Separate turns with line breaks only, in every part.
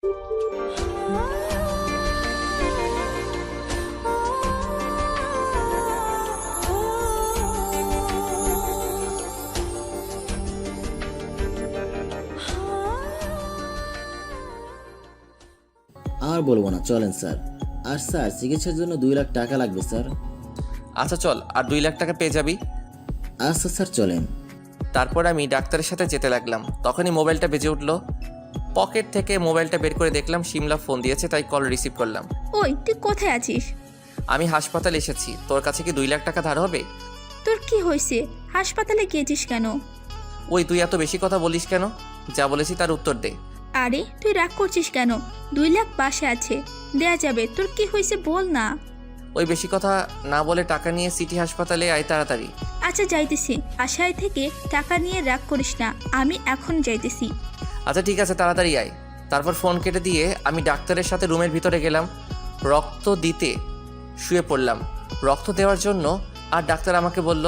আর বলবো না, চলেন স্যার। আর স্যার, চিকিৎসার জন্য 2 লাখ টাকা লাগবে স্যার।
আচ্ছা চল, আর 2 লাখ টাকা পেয়ে যাবি।
আচ্ছা স্যার, চলেন।
তারপর আমি ডাক্তারের সাথে যেতে লাগলাম। তখনই মোবাইলটা বেজে উঠলো। পকেট থেকে মোবাইলটা বের করে দেখলাম শিমলা ফোন দিয়েছে, তাই কল রিসিভ করলাম।
ওই তুই কোথায় আছিস?
আমি হাসপাতালে এসেছি। তোর কাছে কি 2 লাখ টাকা ধার হবে?
তোর কি হয়েছে? হাসপাতালে গিয়েছিস কেন?
ওই তুই এত বেশি কথা বলিস কেন? যা বলেছি তার উত্তর দে।
আরে তুই রাগ করছিস কেন? 2 লাখ পাশে আছে, দেয়া যাবে। তোর কি হয়েছে বল না।
ওই বেশি কথা না বলে টাকা নিয়ে সিটি হাসপাতালে আয় তাড়াতাড়ি।
আচ্ছা যাইতেছি। আশায় থেকে টাকা নিয়ে রাগ করিস না, আমি এখন যাইতেছি।
আচ্ছা ঠিক আছে, তাড়াতাড়ি আয়। তারপর ফোন কেটে দিয়ে আমি ডাক্তারের সাথে রুমের ভিতরে গেলাম। রক্ত দিতে শুয়ে পড়লাম রক্ত দেওয়ার জন্য। আর ডাক্তার আমাকে বলল,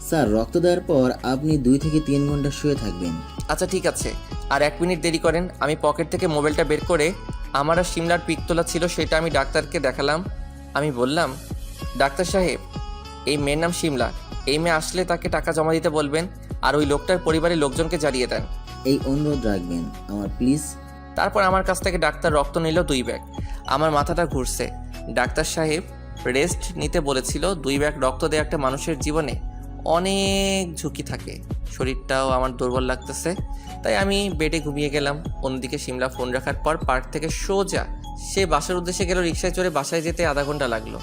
স্যার, রক্ত দেওয়ার পর আপনি 2 থেকে 3 ঘন্টা শুয়ে থাকবেন।
আচ্ছা ঠিক আছে, আর 1 মিনিট দেরি করেন। আমি পকেট থেকে মোবাইলটা বের করে আমার আর শিমলার পিক তোলা ছিল, সেটা আমি ডাক্তারকে দেখালাম। আমি বললাম, ডাক্তার সাহেব, এই মেয়ের নাম শিমলা। এই মেয়ে আসলে তাকে টাকা জমা দিতে বলবেন, আর ওই লোকটার পরিবারের লোকজনকে জানিয়ে দেন।
এই অনুরোধ রাখবেন আমার, প্লিজ।
তারপর আমার কাছ থেকে ডাক্তার রক্ত নিল 2 ব্যাগ। আমার মাথাটা ঘুরছে। ডাক্তার সাহেব রেস্ট নিতে বলেছিল। 2 ব্যাগ রক্ত দেওয়া একটা মানুষের জীবনে অনেক ঝুঁকি থাকে। শরীরটাও আমার দুর্বল লাগতেছে, তাই আমি বেডে ঘুমিয়ে গেলাম। অন্যদিকে শিমলা ফোন রাখার পর পার্ক থেকে সোজা সে বাসার উদ্দেশ্যে গেল। রিক্সায় চড়ে বাসায় যেতে আধা ঘন্টা লাগলো।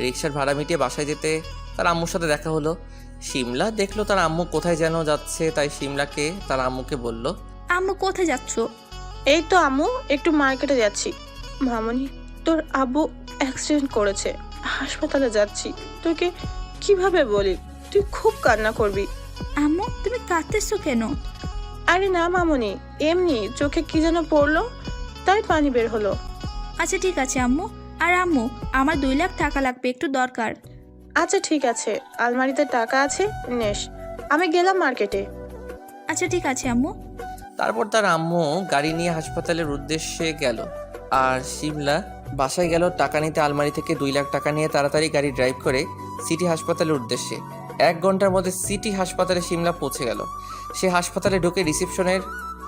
রিক্সার ভাড়া মিটিয়ে বাসায় যেতে তার আম্মুর সাথে দেখা হলো। শিমলা দেখলো তার আম্মু কোথায় যেন যাচ্ছে, তাই শিমলাকে তার আম্মুকে বলল,
আম্মু কোথায় যাচ্ছ?
এই তো আম্মু, একটু মার্কেটে যাচ্ছি। মামনি, তোর আব্বু অ্যাক্সিডেন্ট করেছে, হাসপাতালে যাচ্ছি। তোকে কিভাবে বলি? তুই খুব কান্না করবি।
আম্মু তুমি কাঁদতেছো কেন?
আরে না মামনি, এমনি চোখে কি যেন পড়লো, তাই পানি বের হলো।
আচ্ছা ঠিক আছে আম্মু। আর আম্মু, আমার 2 লাখ টাকা লাগবে, একটু দরকার।
আচ্ছা ঠিক আছে, আলমারিতে টাকা আছে, নেস। আমি গেলাম মার্কেটে।
আচ্ছা ঠিক আছে আম্মু।
তারপর তার আম্মু গাড়ি নিয়ে হাসপাতালের উদ্দেশ্যে গেল, আর শিমলা বাসায় গেল টাকা নিতে। আলমারি থেকে 2 লাখ টাকা নিয়ে তাড়াতাড়ি গাড়ি ড্রাইভ করে সিটি হাসপাতালের উদ্দেশ্যে। 1 ঘন্টার মধ্যে সিটি হাসপাতালে শিমলা পৌঁছে গেল। সে হাসপাতালে ঢুকে রিসেপশনের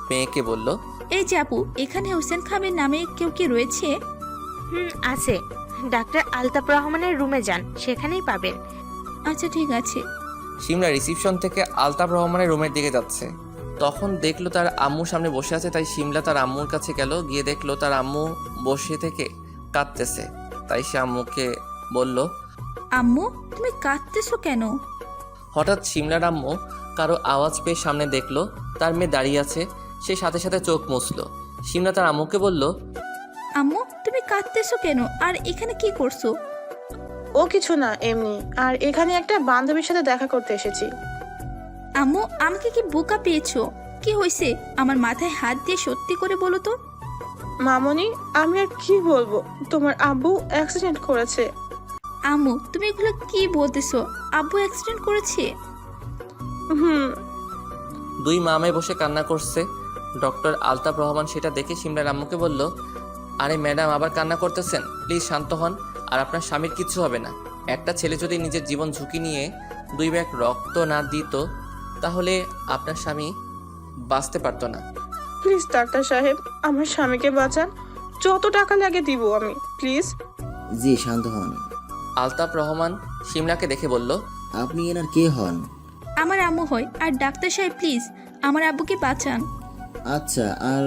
মেয়েকে বলল,
এই যে আপু, এখানে হোসেন খানের নামে কেউ কি রয়েছে?
আছে। ডাক্তার আলতাফ রহমানের রুমে যান, সেখানেই পাবেন।
আচ্ছা ঠিক আছে।
শিমলা রিসেপশন থেকে আলতাফ রহমানের রুমের দিকে যাচ্ছে। তখন দেখলো তার আম্মু সামনে বসে আছে, তাই শিমলা তার আম্মুর কাছে গেল। গিয়ে দেখলো তার আম্মু বসে থেকে কাঁদতেছে, তাই সে আম্মুকে বলল,
আম্মু তুমি কাঁদতেছো কেন?
হঠাৎ শিমলার আম্মু কারো আওয়াজ পেয়ে সামনে দেখলো তার মেয়ে দাঁড়িয়ে আছে। সে সাথে সাথে চোখ মুছলো। শিমলা তার আম্মুকে বলল,
আম্মু তুমি কাঁদতেছো কেন? আর এখানে কি করছো?
ও কিছু না, এমনি। আর এখানে একটা বান্ধবীর সাথে দেখা করতে এসেছি।
আম্মু আমাকে কি বোকা পেয়েছো? কি হয়েছে? আমার মাথায় হাত দিয়ে সত্যি করে বলো তো।
মামনি, আমি আর কি বলবো, তোমার আব্বু অ্যাক্সিডেন্ট করেছে।
আম্মু তুমি এগুলো কি বলতেছো? আব্বু অ্যাক্সিডেন্ট করেছে?
হুম।
2 মামে বসে কান্না করছে। ডক্টর আলতাফ রহমান সেটা দেখে শিমলার আম্মুকে বলল, আরে ম্যাডাম, আবার কান্না করতেছেন? প্লিজ শান্ত হন। আর আপনার স্বামীর কিচ্ছু হবে না। একটা ছেলে যদি নিজের জীবন ঝুঁকি নিয়ে 2 ব্যাগ রক্ত না দিত, তাহলে আপনার স্বামী বাঁচতে পারতো না।
প্লিজ ডাক্তার সাহেব, আমার স্বামীকে বাঁচান। যত টাকা লাগে দিব আমি, প্লিজ।
জি, শান্ত হন।
আলতাফ রহমান শিমলাকে দেখে বলল,
আপনি এনার কে হন?
আমার আম্মু হয়। আর ডাক্তার সাহেব প্লিজ আমার আব্বুকে বাঁচান।
আচ্ছা, আর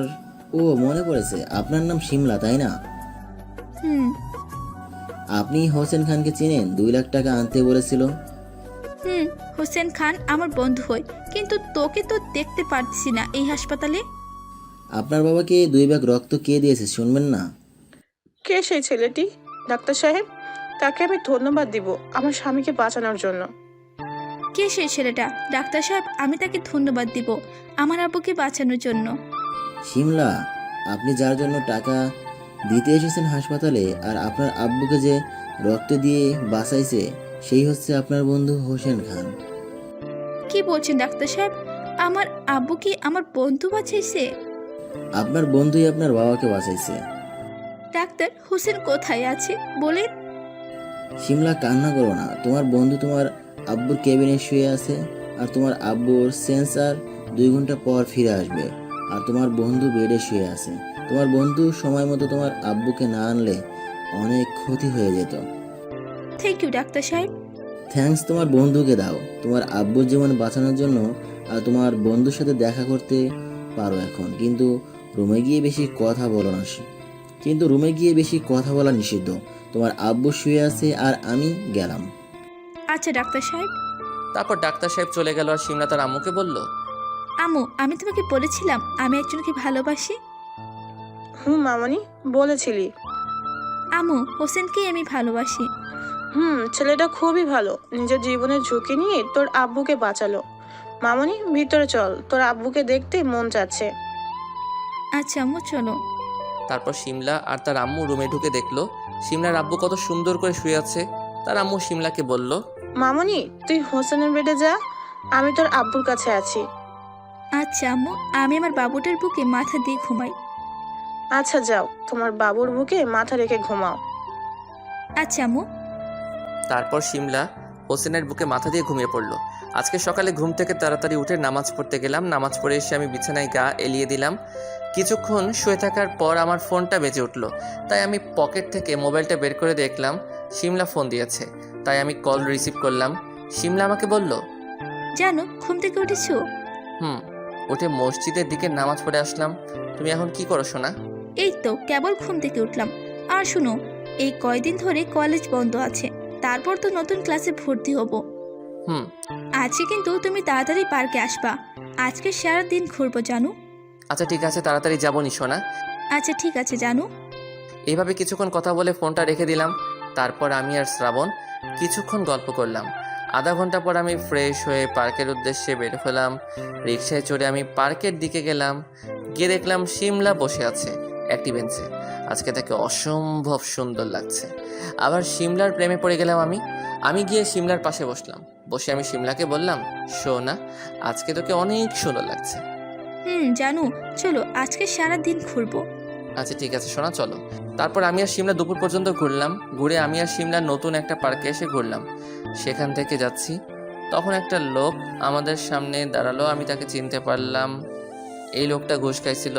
মনে পড়েছে, আপনার নাম শিমলা, তাই না?
হুম
আপনি হোসেন খানকে চিনেন? 2 লাখ টাকা আনতে বলেছিল।
হুম হোসেন খান আমার বন্ধু হয়, কিন্তু তোকে তো দেখতে পারছি না এই হাসপাতালে।
আপনার বাবাকে 2 ব্যাগ রক্ত কে দিয়েছে শুনবেন না?
কে সেই ছেলেটি? ডাক্তার সাহেব, তাকে আমি ধন্যবাদ দিব আমার স্বামীকে বাঁচানোর জন্য।
কে সেই ছেলেটা? ডাক্তার সাহেব আমি তাকে ধন্যবাদ দিব আমার আব্বুকে বাঁচানোর জন্য।
শিমলা, আপনি যার জন্য টাকা দিতে এসেছেন হাসপাতালে, আর আপনার আব্বুকে যে রক্ত দিয়ে বাঁচাইছে, সেই হচ্ছে আপনার বন্ধু হোসেন খান।
কি বলছেন ডাক্তার সাহেব? আমার আব্বু কি আমার বন্ধু বাঁচাইছে?
আপনার বন্ধুই আপনার বাবাকে বাঁচাইছে।
ডাক্তার হোসেন কোথায় আছে বলেন।
শিমলা, কান্না করো না। তোমার বন্ধু তোমার আব্বুর কেবিনে শুয়ে আছে, আর তোমার আব্বুর সেন্সার 2 ঘন্টা পর ফিরে আসবে। আর তোমার বন্ধু বেডে শুয়ে আছে। তোমার বন্ধু সময় মতো তোমার আব্বুকে না আনলে অনেক ক্ষতি হয়ে যেত।
থ্যাংক ইউ ডাক্তার সাহেব।
থ্যাঙ্কস তোমার বন্ধুকে দাও। তোমার আব্বুর জীবন বাঁচানোর জন্য আর তোমার বন্ধুর সাথে দেখা করতে পারো এখন, কিন্তু রুমে গিয়ে বেশি কথা বলো না। কিন্তু রুমে গিয়ে বেশি কথা বলা নিষিদ্ধ। তোমার আব্বু শুয়ে আছে আর আমি গেলাম।
আচ্ছা ডাক্তার সাহেব।
তারপর ডাক্তার সাহেব চলে গেল আর সিমলা তার আম্মুকে বলল,
আম্মু, আমি তোমাকে বলেছিলাম আমি একজনকে ভালোবাসি।
মামনি, বলেছিলি।
আম্মু, হোসেনকে আমি ভালোবাসি।
ছেলেটা খুবই ভালো, নিজের জীবনের ঝুঁকি নিয়ে তোর আব্বুকে বাঁচালো। মামনি, ভিতরে চল, তোর আব্বুকে দেখতে মন চাচ্ছে।
আচ্ছা আম্মু, চলো।
তারপর সিমলা আর তার আম্মু রুমে ঢুকে দেখলো সিমলার আব্বু কত সুন্দর করে শুয়ে আছে। তার আম্মু সিমলাকে বলল,
মামনি, তুই হোসেনের বেডে যা, আমি তোর আব্বুর কাছে আছি।
আচ্ছা আম্মু, আমি আমার বাবুটার বুকে মাথা দিয়ে ঘুমাই।
আচ্ছা যাও, তোমার বাবুর বুকে মাথা রেখে ঘুমাও।
আচ্ছা আম্মু।
তারপর সিমলা হোসেনের বুকে মাথা দিয়ে ঘুমিয়ে পড়লো। আজকে সকালে ঘুম থেকে তাড়াতাড়ি উঠে নামাজ পড়তে গেলাম। নামাজ পড়ে এসে আমি বিছানায় গা এলিয়ে দিলাম। কিছুক্ষণ শুয়ে থাকার পর আমার ফোনটা বেজে উঠলো। তাই আমি পকেট থেকে মোবাইলটা বের করে দেখলাম সিমলা ফোন দিয়েছে। তাই আমি কল রিসিভ করলাম। সিমলা আমাকে বলল,
জানো, ঘুম থেকে উঠেছো?
উঠে মসজিদের দিকে নামাজ পড়ে আসলাম। তুমি এখন কি করো সোনা?
এই তো কেবল ঘুম থেকে উঠলাম। আর শুনো, এই কয়দিন ধরে কলেজ বন্ধ আছে, তারপর তো নতুন ক্লাসে ভর্তি হব। আজকে কিন্তু তুমি তাড়াতাড়ি পার্কে আসবা। আজকে সারা দিন ঘুরবো, জানো?
আচ্ছা ঠিক আছে, তাড়াতাড়ি যাবো নি সোনা।
আচ্ছা ঠিক আছে, জানো।
এইভাবে কিছুক্ষণ কথা বলে ফোনটা রেখে দিলাম। তারপর আমি আর শ্রাবণ কিছুক্ষণ গল্প করলাম। আধা ঘন্টা পর আমি ফ্রেশ হয়ে পার্কের উদ্দেশ্যে বের হলাম। রিকশায় চড়ে আমি পার্কের দিকে গেলাম। গিয়ে দেখলাম সিমলা বসে আছে একটি বেঞ্চে। আজকে তাকে অসম্ভব সুন্দর লাগছে। আবার সিমলার প্রেমে পড়ে গেলাম আমি গিয়ে সিমলার পাশে বসলাম। বসে আমি সিমলাকে বললাম, সোনা, আজকে তোকে অনেক সুন্দর লাগছে।
জানো, চলো আজকে সারা দিন ঘুরবো।
আচ্ছা ঠিক আছে সোনা, চলো। তারপর আমি আর সিমলা দুপুর পর্যন্ত ঘুরলাম। ঘুরে আমি আর সিমলা নতুন একটা পার্কে এসে ঘুরলাম। সেখান থেকে যাচ্ছি, তখন একটা লোক আমাদের সামনে দাঁড়ালো। আমি তাকে চিনতে পারলাম। এই লোকটা ঘুষ খাইছিল।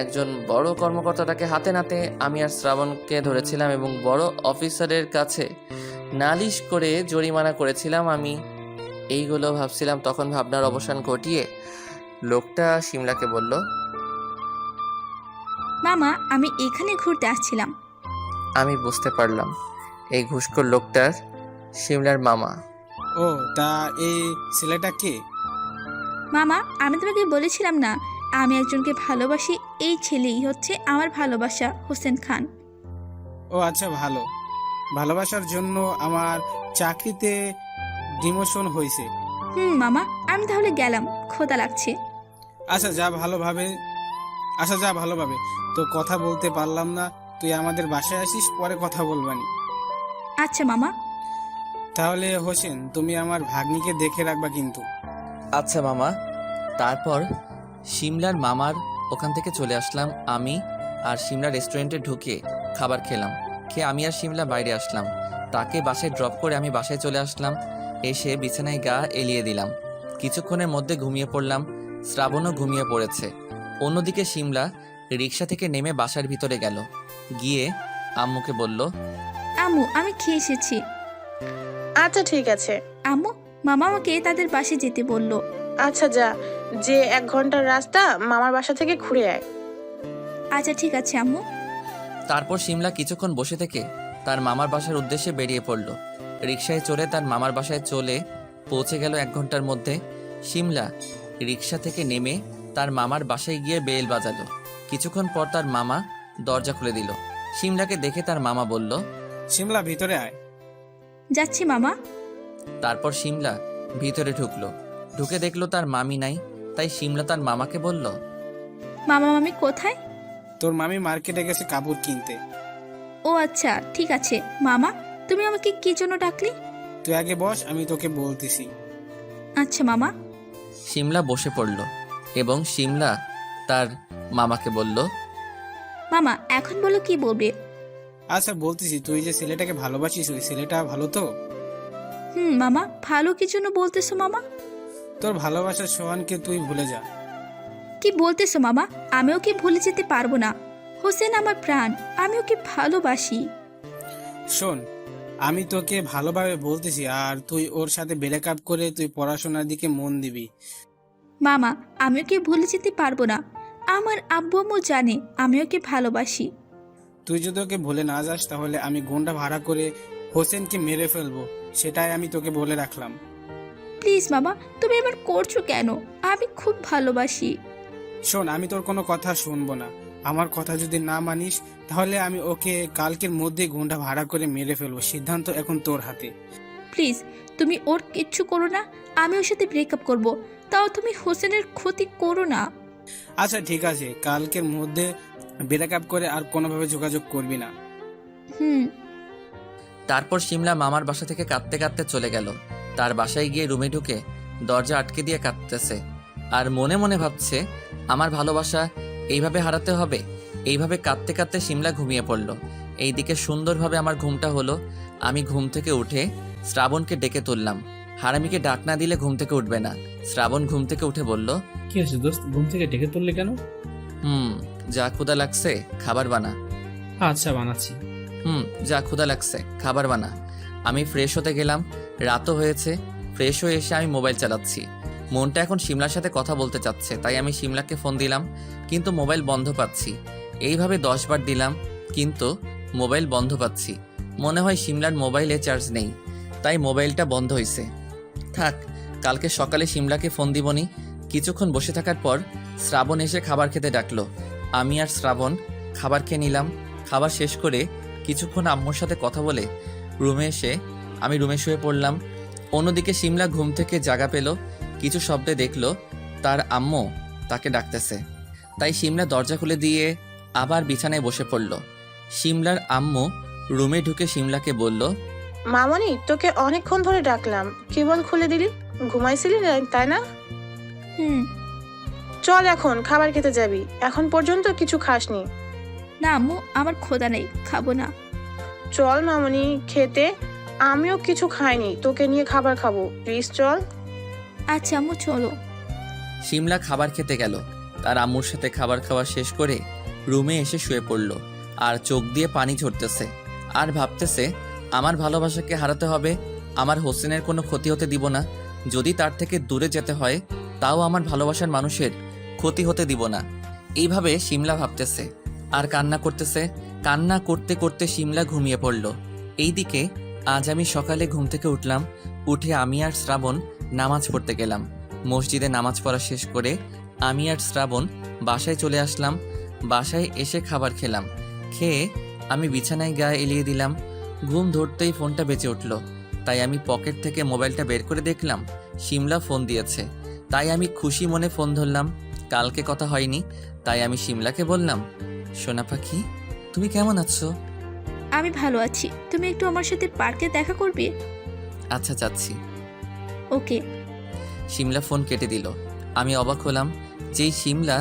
একজন বড় কর্মকর্তা তাকে হাতে নাতে আমি আর শ্রাবণকে ধরেছিলাম এবং বড় অফিসারের কাছে নালিশ করে জরিমানা করেছিলাম। আমি এইগুলো ভাবছিলাম, তখন ভাবনার অবসান ঘটিয়ে লোকটা সিমলাকে বলল,
মামা, আমি এখানে ঘুরতে আসছিলাম।
আমি বুঝতে পারলাম এই ঘুষখোর লোকটার সিমলার মামা।
ও, তা এই ছেলেটা কে?
মামা, আমি তোমাকে বলেছিলাম না আমি একজনকে ভালোবাসি। এই ছেলেই হচ্ছে আমার ভালোবাসা, হোসেন খান।
ও আচ্ছা, ভালোবাসার জন্য আমার চাকরিতে ডিমোশন হয়েছে।
মামা, আমি তাহলে গেলাম, খোদা লাগছে।
আচ্ছা যা ভালোভাবে। তো কথা বলতে পারলাম না, তুই আমাদের বাসায় আসিস, পরে কথা বলবানি।
আচ্ছা মামা।
তাহলে হোসেন, তুমি আমার ভাগ্নিকে দেখে রাখবা কিন্তু।
আচ্ছা মামা। তারপর সিমলার মামার ওখান থেকে চলে আসলাম। আমি আর সিমলা রেস্টুরেন্টে ঢুকে খাবার খেলাম। খেয়ে আমি আর সিমলা বাইরে আসলাম। তাকে বাসায় ড্রপ করে আমি বাসায় চলে আসলাম। এসে বিছানায় গা এলিয়ে দিলাম। কিছুক্ষণের মধ্যে ঘুমিয়ে পড়লাম। শ্রাবণও ঘুমিয়ে পড়েছে। অন্যদিকে সিমলা রিক্সা থেকে নেমে বাসার ভিতরে গেল। গিয়ে আম্মুকে বলল,
আম্মু, আমি খেয়ে এসেছি।
আচ্ছা ঠিক আছে।
আম্মু, মামা আমাকে তাদের বাসে যেতে বলল।
আচ্ছা যা, যে 1 ঘন্টার রাস্তা মামার বাসা থেকে ঘুরে আয়।
আচ্ছা ঠিক আছে আম্মু।
তারপর সিমলা কিছুক্ষণ বসে থেকে তার মামার বাসার উদ্দেশ্যে বেরিয়ে পড়ল। রিকশায় চড়ে তার মামার বাসায় চলে পৌঁছে গেল 1 ঘন্টার মধ্যে। সিমলা রিকশা থেকে নেমে তার মামার বাসায় গিয়ে বেল বাজালো। কিছুক্ষণ পর তার মামা দরজা খুলে দিল। সিমলাকে দেখে তার মামা বলল,
সিমলা, ভিতরে আয়।
যাচ্ছি মামা।
তারপর সিমলা ভিতরে ঢুকলো। ঢুকে দেখলো তার মামি নাই। তাই সিমলা তার মামাকে বলল,
মামা মামি কোথায়?
তোর মামি মার্কেটে গেছে কাপড় কিনতে।
ও আচ্ছা ঠিক আছে। মামা, তুমি আমাকে কি জন্য ডাকলি?
তুই আগে বস, আমি তোকে বলতেছি।
আচ্ছা মামা।
সিমলা বসে পড়ল এবং সিমলা তার মামাকে বলল,
মামা এখন বলো কি বলবে?
আচ্ছা বলতেছি, তুই যে ছেলেটাকে ভালোবাসিস ওই ছেলেটা ভালো তো?
মামা ভালো কি জন্য বলতেছো মামা?
তোর ভালোবাসার সোহানকে তুই ভুলে যা।
কি বলতেছো মামা? আমিও কি ভুলে যেতে পারবো না? হোসেন আমার প্রাণ, আমি ওকে ভালোবাসি।
শোন, আমি তোকে ভালোভাবে বলতেছি, আর তুই ওর সাথে ব্রেকআপ করে তুই পড়াশোনার দিকে মন দিবি।
মামা আমি ওকে ভুলে যেতে পারবো না। আমার আব্বু আম্মু জানে আমি ওকে ভালোবাসি।
তুই যদি ওকে ভুলে না যাস তাহলে আমি গুন্ডা ভাড়া করে হোসেনকে মেরে ফেলবো, সেটাই আমি তোকে বলে রাখলাম।
প্লিজ মামা, তুমি এবার করছো কেন? আমি খুব ভালোবাসি।
শোন, আমি তোর কোনো কথা শুনবো না। আমার কথা যদি না মানিস তাহলে আমি ওকে কালকের মধ্যে গুন্ডা ভাড়া করে মেরে ফেলবো। সিদ্ধান্ত এখন তোর হাতে।
প্লিজ তুমি ওর কিচ্ছু করো না। আমি ওর সাথে ব্রেকআপ করব, তাও তুমি হোসেনের ক্ষতি করো না।
আচ্ছা ঠিক আছে, কালকের মধ্যে ব্রেকআপ করে আর কোনোভাবে যোগাযোগ করবি না।
হুম।
তারপর শিমলা মামার বাসা থেকে কাঁদতে কাঁদতে চলে গেল। তার বাসায় গিয়ে রুমে ঢুকে দরজা আটকে দিয়ে কাঁদতেছে, আর মনে মনে ভাবছে আমার ভালোবাসা এইভাবে হারাতে হবে। এইভাবে কাঁদতে কাঁদতে শিমলা ঘুমিয়ে পড়ল। এইদিকে সুন্দরভাবে আমার ঘুমটা হলো। আমি ঘুম থেকে উঠে শ্রাবণকে ডেকে তুললাম। হারামিকে ডাক না দিলে ঘুম থেকে উঠবে না। শ্রাবণ ঘুম থেকে উঠে বলল,
কি হয়েছে দোস্ত, ঘুম থেকে ডেকে তুললে কেন?
যা ক্ষুধা লাগছে খাবার বানা।
আচ্ছা বানাচ্ছি।
যা ক্ষুধা লাগছে খাবার বানা। আমি ফ্রেশ হতে গেলাম। রাতও হয়েছে। ফ্রেশ হয়ে এসে আমি মোবাইল চালাচ্ছি। মনটা এখন শিমলার সাথে কথা বলতে চাচ্ছে, তাই আমি শিমলাকে ফোন দিলাম, কিন্তু মোবাইল বন্ধ পাচ্ছি। এইভাবে 10 বার দিলাম, কিন্তু মোবাইল বন্ধ পাচ্ছি। মনে হয় শিমলার মোবাইলে চার্জ নেই, তাই মোবাইলটা বন্ধ হয়েছে। থাক, কালকে সকালে শিমলাকে ফোন দিবনি। কিছুক্ষণ বসে থাকার পর শ্রাবণ এসে খাবার খেতে ডাকলো। আমি আর শ্রাবণ খাবার খেয়ে নিলাম। খাবার শেষ করে কিছুক্ষণ আম্মুর সাথে কথা বলে আমি রুমে শুয়ে পড়লাম। অন্যদিকে শিমলা ঘুম থেকে জাগা পেল। কিছু শব্দে দেখলো তার আম্মু তাকে ডাকতেছে, তাই শিমলা দরজা খুলে দিয়ে আবার বিছানায় বসে পড়ল। শিমলার আম্মু রুমে ঢুকে শিমলাকে বলল,
মামনি, তোকে অনেকক্ষণ ধরে ডাকলাম, কেবল খুলে দিলি? ঘুমাইছিলি না, তাই না?
হুম।
চল এখন খাবার খেতে যাবি, এখন পর্যন্ত কিছু খাসনি।
না আম্মু, আমার ক্ষুধা নেই, খাবো না।
চল মামনি খেতে, আমিও কিছু খাইনি, তোকে নিয়ে খাবার খাবো, প্লিজ চল।
আচ্ছা আম্মু চলো।
শিমলা খাবার খেতে গেল। তার আম্মুর সাথে খাবার খাওয়া শেষ করে রুমে এসে শুয়ে পড়ল, আর চোখ দিয়ে পানি ঝরতেছে, আর ভাবতেছে আমার ভালোবাসাকে হারাতে হবে। আমার হোসেনের কোনো ক্ষতি হতে দিব না। যদি তার থেকে দূরে যেতে হয়, তাও আমার ভালোবাসার মানুষের ক্ষতি হতে দিব না। এইভাবে শিমলা ভাবতেছে আর কান্না করতেছে। কান্না করতে করতে শিমলা ঘুমিয়ে পড়ল। এইদিকে আজ আমি সকালে ঘুম থেকে উঠলাম। উঠে আমি আর শ্রাবণ নামাজ পড়তে গেলাম। মসজিদে নামাজ পড়া শেষ করে আমি আর শ্রাবণ বাসায় চলে আসলাম। বাসায় এসে খাবার খেলাম। খেয়ে আমি বিছানায় গায়ে এলিয়ে দিলাম। ঘুম ধরতেই ফোনটা বেজে উঠল, তাই আমি পকেট থেকে মোবাইলটা বের করে দেখলাম শিমলা ফোন দিয়েছে। তাই আমি খুশি মনে ফোন ধরলাম। কালকে কথা হয়নি, তাই আমি শিমলাকে বললাম, সোনা পাখি তুমি কেমন আছো?
আমি ভালো আছি, তুমি একটু আমার সাথে পার্কে দেখা করবে?
আচ্ছা যাচ্ছি।
ওকে।
শিমলা ফোন কেটে দিল। আমি অবাক হলাম, যেই শিমলা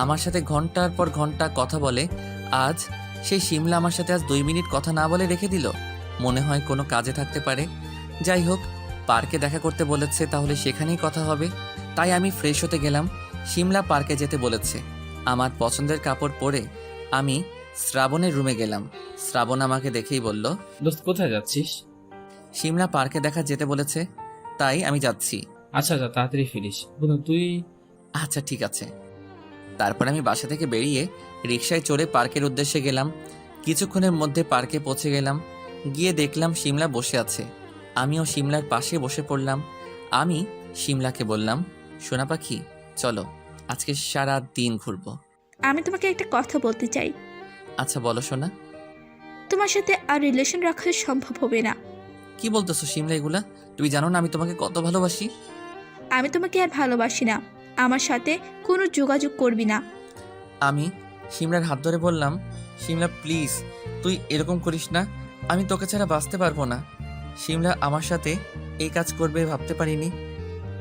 আমার সাথে ঘন্টার পর ঘন্টা কথা বলে, আজ সেই শিমলা আমার সাথে আজ 2 মিনিট কথা না বলে রেখে দিল। মনে হয় কোনো কাজে থাকতে পারে। যাই হোক, পার্কে দেখা করতে বলেছে, তাহলে সেখানেই কথা হবে। তাই আমি ফ্রেশ হতে গেলাম। শিমলা পার্কে যেতে বলেছে। আমার পছন্দের কাপড় পরে আমি শ্রাবণের রুমে গেলাম। শ্রাবণ আমাকে দেখেই বলল,
দোস্ত কোথায় যাচ্ছিস?
শিমলা পার্কে দেখা যেতে বলেছে, তাই আমি যাচ্ছি।
আচ্ছা আচ্ছা, তাড়াতাড়ি ফিরিস। বন্ধু তুই?
আচ্ছা ঠিক আছে। তারপর আমি বাসা থেকে বেরিয়ে রিকশায় চড়ে পার্কের উদ্দেশ্যে গেলাম। কিছুক্ষণের মধ্যে পার্কে পৌঁছে গেলাম। গিয়ে দেখলাম শিমলা বসে আছে। আমিও শিমলার পাশে বসে পড়লাম। আমি শিমলাকে বললাম, সোনা পাখি চলো, আজকে সারা দিন ঘুরবো।
আমি তোমাকে একটা কথা বলতে চাই।
আচ্ছা বলো সোনা।
তোমার সাথে আর রিলেশন রাখা সম্ভব হবে না।
কি বলতেছো শিমলা এগুলা? তুমি জানো না আমি তোমাকে কত ভালোবাসি।
আমি তোমাকে আর ভালোবাসি না, আমার সাথে কোনো যোগাযোগ করবি না।
আমি শিমলার হাত ধরে বললাম, শিমলা প্লিজ তুই এরকম করিস না, আমি তোকে ছাড়া বাঁচতে পারবো না। শিমলা আমার সাথে এই কাজ করবে ভাবতে পারিনি।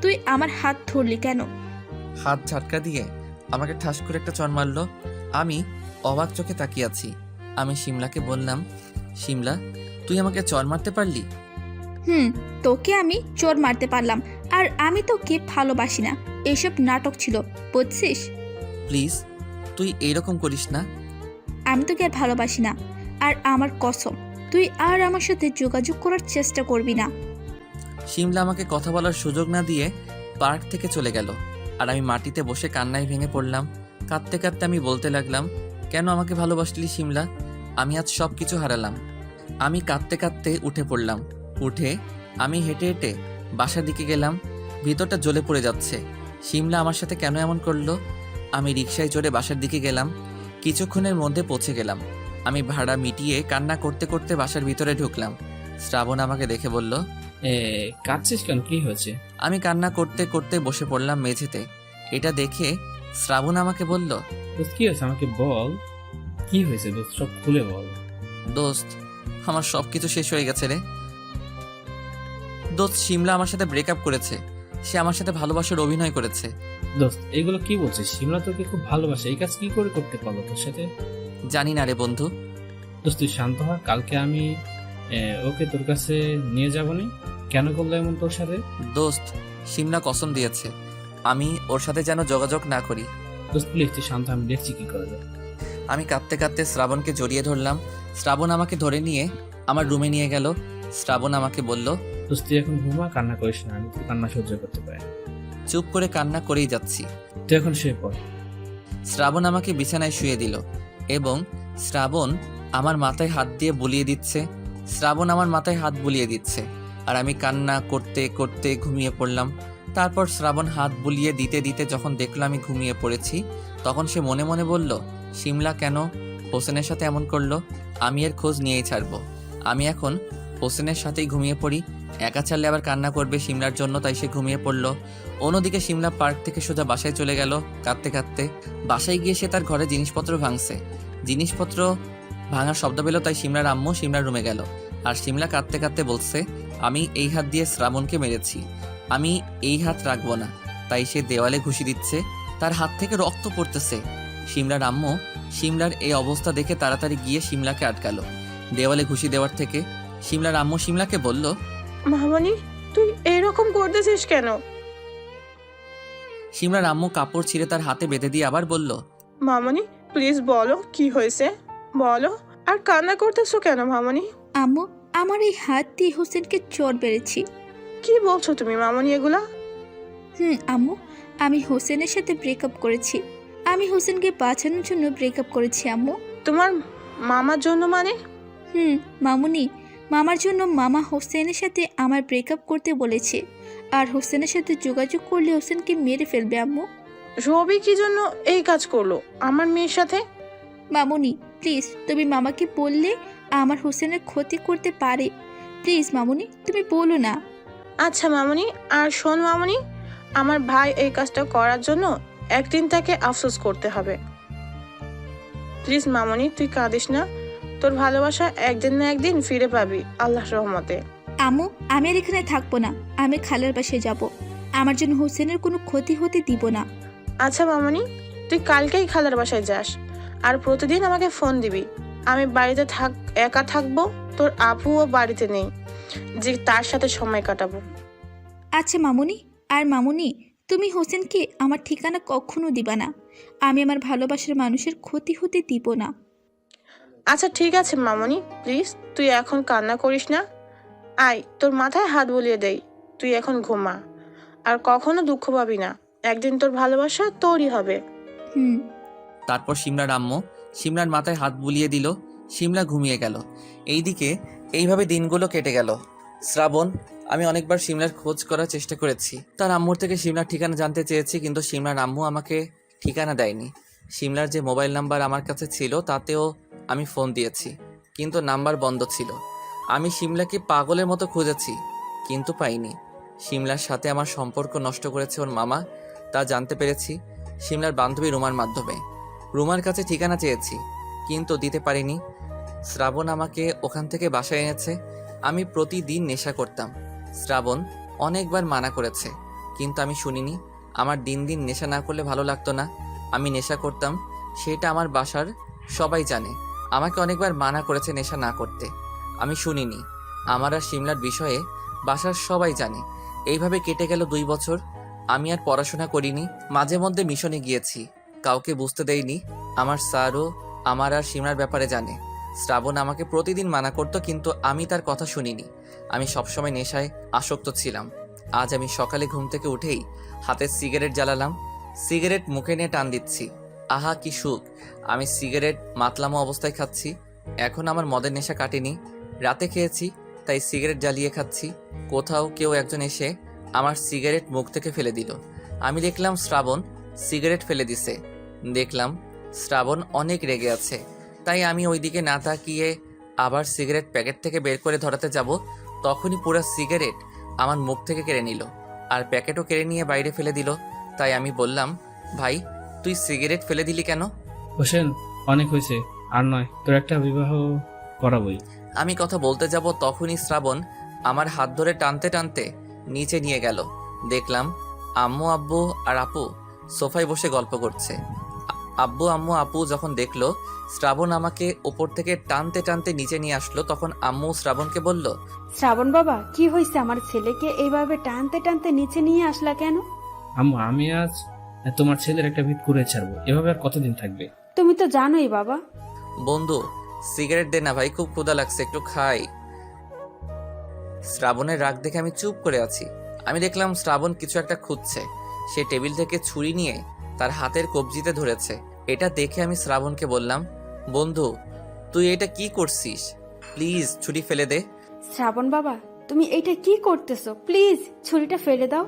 তুই আমার হাত ধরলি কেন?
হাত ঝাটকা দিয়ে আমাকে ঠাস করে একটা চড় মারলো। আমি অবাক চোখে তাকিয়ে আছি। আমি শিমলাকে বললাম, শিমলা, তুই আমাকে চড় মারতে পারলি?
তোকে আমি চোর মারতে পারলাম, আর আমি তোকে ভালোবাসি না। এসব নাটক ছিল, বুঝছিস?
প্লিজ, তুই এইরকম করিস না।
আমি তোকে আর ভালোবাসি না, আর আমার কসম তুই আর আমার সাথে যোগাযোগ করার চেষ্টা করবি না।
শিমলা আমাকে কথা বলার সুযোগ না দিয়ে পার্ক থেকে চলে গেল, আর আমি মাটিতে বসে কান্নায় ভেঙে পড়লাম। কাঁদতে কাঁদতে আমি বলতে লাগলাম, কেন আমাকে ভালোবাসলি শিমলা? আমি আজ সব কিছু হারালাম। আমি কাঁদতে কাঁদতে উঠে পড়লাম। উঠে আমি হেঁটে হেঁটে বাসার দিকে গেলাম। ভিতরটা জ্বলে পড়ে যাচ্ছে। শিমলা আমার সাথে কেন এমন করলো? আমি রিকশায় চড়ে বাসার দিকে গেলাম। কিছুক্ষণের মধ্যে পৌঁছে গেলাম। আমি ভাড়া মিটিয়ে কান্না করতে করতে বাসার ভিতরে ঢুকলাম। শ্রাবণ আমাকে দেখে বলল,
কাঁদছিস কেন, কি হয়েছে?
আমি কান্না করতে করতে বসে পড়লাম মেঝেতে। এটা দেখে শ্রাবণ আমাকে বলল,
দোস্ত কি হয়েছে আমাকে বল, কি হয়েছে দোস্ত, সব খুলে বল।
দোস্ত, আমার সব কিছু শেষ হয়ে গেছে রে। দোস্ত, শিমলা আমার সাথে ব্রেকআপ করেছে। সে আমার সাথে ভালোবাসার অভিনয় করেছে।
দোস্ত এগুলো কি বলছিস? শিমলা তোকে খুব ভালোবাসে, এই কাজ কি করে করতে পারলো তোর সাথে?
জানি না রে বন্ধু।
দোস্ত তুই শান্ত হ, কালকে আমি ওকে তোর কাছে নিয়ে যাবনি। কেন করলো এমন তোর সাথে?
দোস্ত, শিমলা কসম দিয়েছে আমি ওর সাথে যেন যোগাযোগ না করি।
দোস্ত প্লিজ তুই শান্ত হ, আমি দেখছি কি করে।
আমি কাঁদতে কাঁদতে শ্রাবণকে জড়িয়ে ধরলাম। শ্রাবণ আমাকে ধরে নিয়ে আমার রুমে নিয়ে গেল। শ্রাবণ আমাকে বলল,
দোস্ত তুই এখন ঘুমা, কান্না করিস না, আমি তোর কান্না সহ্য করতে পারি না।
চুপ করে কান্না করেই যাচ্ছি।
তুই এখন শুয়ে পড়।
শ্রাবণ আমাকে বিছানায় শুয়ে দিল এবং শ্রাবণ আমার মাথায় হাত দিয়ে বুলিয়ে দিচ্ছে। শ্রাবণ আমার মাথায় হাত বুলিয়ে দিচ্ছে আর আমি কান্না করতে করতে ঘুমিয়ে পড়লাম। তারপর শ্রাবণ হাত বুলিয়ে দিতে দিতে যখন দেখলো আমি ঘুমিয়ে পড়েছি, তখন সে মনে মনে বলল, শিমলা কেন হোসেনের সাথে এমন করলো? আমি এর খোঁজ নিয়েই ছাড়বো। আমি এখন হোসেনের সাথেই ঘুমিয়ে পড়ি। একা ছাড়লে আবার কান্না করবে শিমলার জন্য, তাই সে ঘুমিয়ে পড়লো। অন্যদিকে শিমলা পার্ক থেকে সোজা বাসায় চলে গেল কাঁদতে কাঁদতে। বাসায় গিয়ে সে তার ঘরে জিনিসপত্র ভাঙছে। জিনিসপত্র ভাঙার শব্দ পেল, তাই শিমলার আম্মু শিমলার রুমে গেল। আর শিমলা কাঁদতে কাঁদতে বলছে, আমি এই হাত দিয়ে শ্রাবণকে মেরেছি, আমি এই হাত রাখবো না। তাই সে দেওয়ালে ঘুষি দিচ্ছে, তার হাত থেকে রক্ত পড়তেছে। শিমলার আম্মু শিমলার এই অবস্থা দেখে তাড়াতাড়ি গিয়ে শিমলাকে আটকালো দেওয়ালে ঘুষি দেওয়ার থেকে। শিমলার আম্মু শিমলাকে বলল,
মামনি, তুই এরকম করতেছিস কেন?
শিমলার আম্মু কাপড় ছিঁড়ে তার হাতে বেঁধে দিয়ে আবার বলল,
মামনি প্লিজ বলো কি হয়েছে, বলো। আর কান্না করতেছো কেন মামনি?
আম্মু, আমার এই হাত দিয়ে হোসেনকে চোট বেড়েছি।
কি বলছো তুমি মামনি এগুলা?
আম্মু, আমি হোসেনের সাথে ব্রেকআপ করেছি। আমি হোসেনকে বাঁচানোর জন্য ব্রেকআপ করেছি আম্মু।
তোমার মামার জন্য মানে?
মামুনি, মামার জন্য। মামা হোসেনের সাথে আমার ব্রেকআপ করতে বলেছে, আর হোসেনের সাথে যোগাযোগ করলে হোসেনকে মেরে ফেলবে আম্মু।
রবি কি জন্য এই কাজ করলো আমার মেয়ের সাথে?
মামুনি প্লিজ, তুমি মামাকে বললে আমার হোসেনের ক্ষতি করতে পারে। প্লিজ মামুনি, তুমি বলো না।
আচ্ছা মামনি, আর শোন মামনি, আমার ভাই এই কাজটা করার জন্য একদিন তাকে আফসোস করতে হবে। প্লিজ মামনি, তুই কাঁদিস না। তোর ভালোবাসা একদিন না একদিন ফিরে পাবি আল্লাহর রহমতে।
আম্মু, আমি আর এখানে থাকবো না, আমি খালার বাসায় যাব। আমার জন্য হোসেনের কোনো ক্ষতি হতে দিব না।
আচ্ছা মামনি, তুই কালকেই খালার বাসায় যাস, আর প্রতিদিন আমাকে ফোন দিবি। আমি বাড়িতে একা থাকবো, তোর আপুও বাড়িতে নেই যে তার সাথে সময় কাটাবো।
আচ্ছা মামুনি। আর মামুনি, তুমি হোসেনকে আমার ঠিকানা কখনো দিবা না। আমি আমার ভালোবাসার মানুষের ক্ষতি হতে দিব না।
আচ্ছা ঠিক আছে মামনি, প্লিজ তুই এখন কান্না করিস না। আয়, তোর মাথায় হাত বুলিয়ে দেই। তুই এখন ঘুমা, আর কখনো দুঃখ পাবি না। একদিন তোর ভালোবাসা তোরই হবে।
তারপর শিমলার আম্মু শিমলার মাথায় হাত বুলিয়ে দিল। শিমলা ঘুমিয়ে গেল। এইভাবে দিনগুলো কেটে গেল। শ্রাবণ, আমি অনেকবার শিমলার খোঁজ করার চেষ্টা করেছি। তার আম্মুর থেকে শিমলার ঠিকানা জানতে চেয়েছি, কিন্তু শিমলার আম্মু আমাকে ঠিকানা দেয়নি। শিমলার যে মোবাইল নাম্বার আমার কাছে ছিল তাতেও আমি ফোন দিয়েছি, কিন্তু নাম্বার বন্ধ ছিল। আমি শিমলাকে পাগলের মতো খুঁজেছি, কিন্তু পাইনি। শিমলার সাথে আমার সম্পর্ক নষ্ট করেছে ওর মামা, তা জানতে পেরেছি শিমলার বান্ধবী রুমার মাধ্যমে। রুমার কাছে ঠিকানা চেয়েছি, কিন্তু দিতে পারিনি। শ্রাবণ আমাকে ওখান থেকে বাসায় এনেছে। আমি প্রতিদিন নেশা করতাম। শ্রাবণ অনেকবার মানা করেছে, কিন্তু আমি শুনিনি। আমার দিন দিন নেশা না করলে ভালো লাগতো না। আমি নেশা করতাম সেটা আমার বাসার সবাই জানে। আমাকে অনেকবার মানা করেছে নেশা না করতে, আমি শুনিনি। আমার আর সিমলার বিষয়ে বাসার সবাই জানে। এইভাবে কেটে গেল 2 বছর। আমি আর পড়াশোনা করিনি, মাঝে মধ্যে মিশনে গিয়েছি, কাউকে বুঝতে দেইনি। আমার স্যারও আমার আর সিমলার ব্যাপারে জানে। শ্রাবণ আমাকে প্রতিদিন মানা করতো, কিন্তু আমি তার কথা শুনিনি। আমি সবসময় নেশায় আসক্ত ছিলাম। আজ আমি সকালে ঘুম থেকে উঠেই হাতে সিগারেট জ্বালালাম, সিগারেট মুখে নিয়ে টান দিচ্ছি। আহা কি সুখ! আমি সিগারেট মাতলামো অবস্থায় খাচ্ছি। এখন আমার মদের নেশা কাটেনি, রাতে খেয়েছি তাই সিগারেট জ্বালিয়ে খাচ্ছি। কোথাও কেউ একজন এসে আমার সিগারেট মুখ থেকে ফেলে দিল। আমি দেখলাম শ্রাবণ সিগারেট ফেলে দিছে। দেখলাম শ্রাবণ অনেক রেগে আছে, তাই আমি ওইদিকে না তাকিয়ে আবার সিগারেট প্যাকেট থেকে বের করে ধরাতে যাব, তখনই পুরো সিগারেট আমার মুখ থেকে কেড়ে নিল আর প্যাকেটও কেড়ে নিয়ে বাইরে ফেলে দিল। তাই আমি বললাম, ভাই তুই সিগারেট ফেলে দিলি কেন?
হোসেন, অনেক হয়েছে, আর নয়, তোর একটা বিবাহ করাবই।
আমি কথা বলতে যাব তখনই শ্রাবণ আমার হাত ধরে টানতে টানতে নিচে নিয়ে গেল। দেখলাম আম্মু, আব্বু আর আপু সোফায় বসে গল্প করছে। আব্বু, আম্মু, আপু যখন দেখলো শ্রাবণ আমাকে ওপর থেকে টানতে টানতে নিচে নিয়ে আসলো, তখন আম্মু শ্রাবণকে বলল,
শ্রাবণ বাবা, কি হয়েছে? আমার ছেলেকে এইভাবে টানতে টানতে নিচে নিয়ে আসলা কেন?
আম্মু, আমি আজ তোমার ছেলের একটা ভিত করে ছাড়বো। এভাবে আর কতদিন থাকবে?
তুমি তো জানোই বাবা।
বন্ধু সিগারেট দে না ভাই, খুব ক্ষুধা লাগছে, একটু খাই। শ্রাবণের রাগ দেখে আমি চুপ করে আছি। আমি দেখলাম শ্রাবণ কিছু একটা খুঁজছে। সে টেবিল থেকে ছুরি নিয়ে তার হাতের কবজিতে ধরেছে। এটা দেখে আমি শ্রাবণকে বললাম, বন্ধু তুই এটা কি করছিস? প্লিজ ছুরি ফেলে দে।
শ্রাবণ বাবা, তুমি এইটা কি করতেছো? প্লিজ ছুরিটা ফেলে দাও।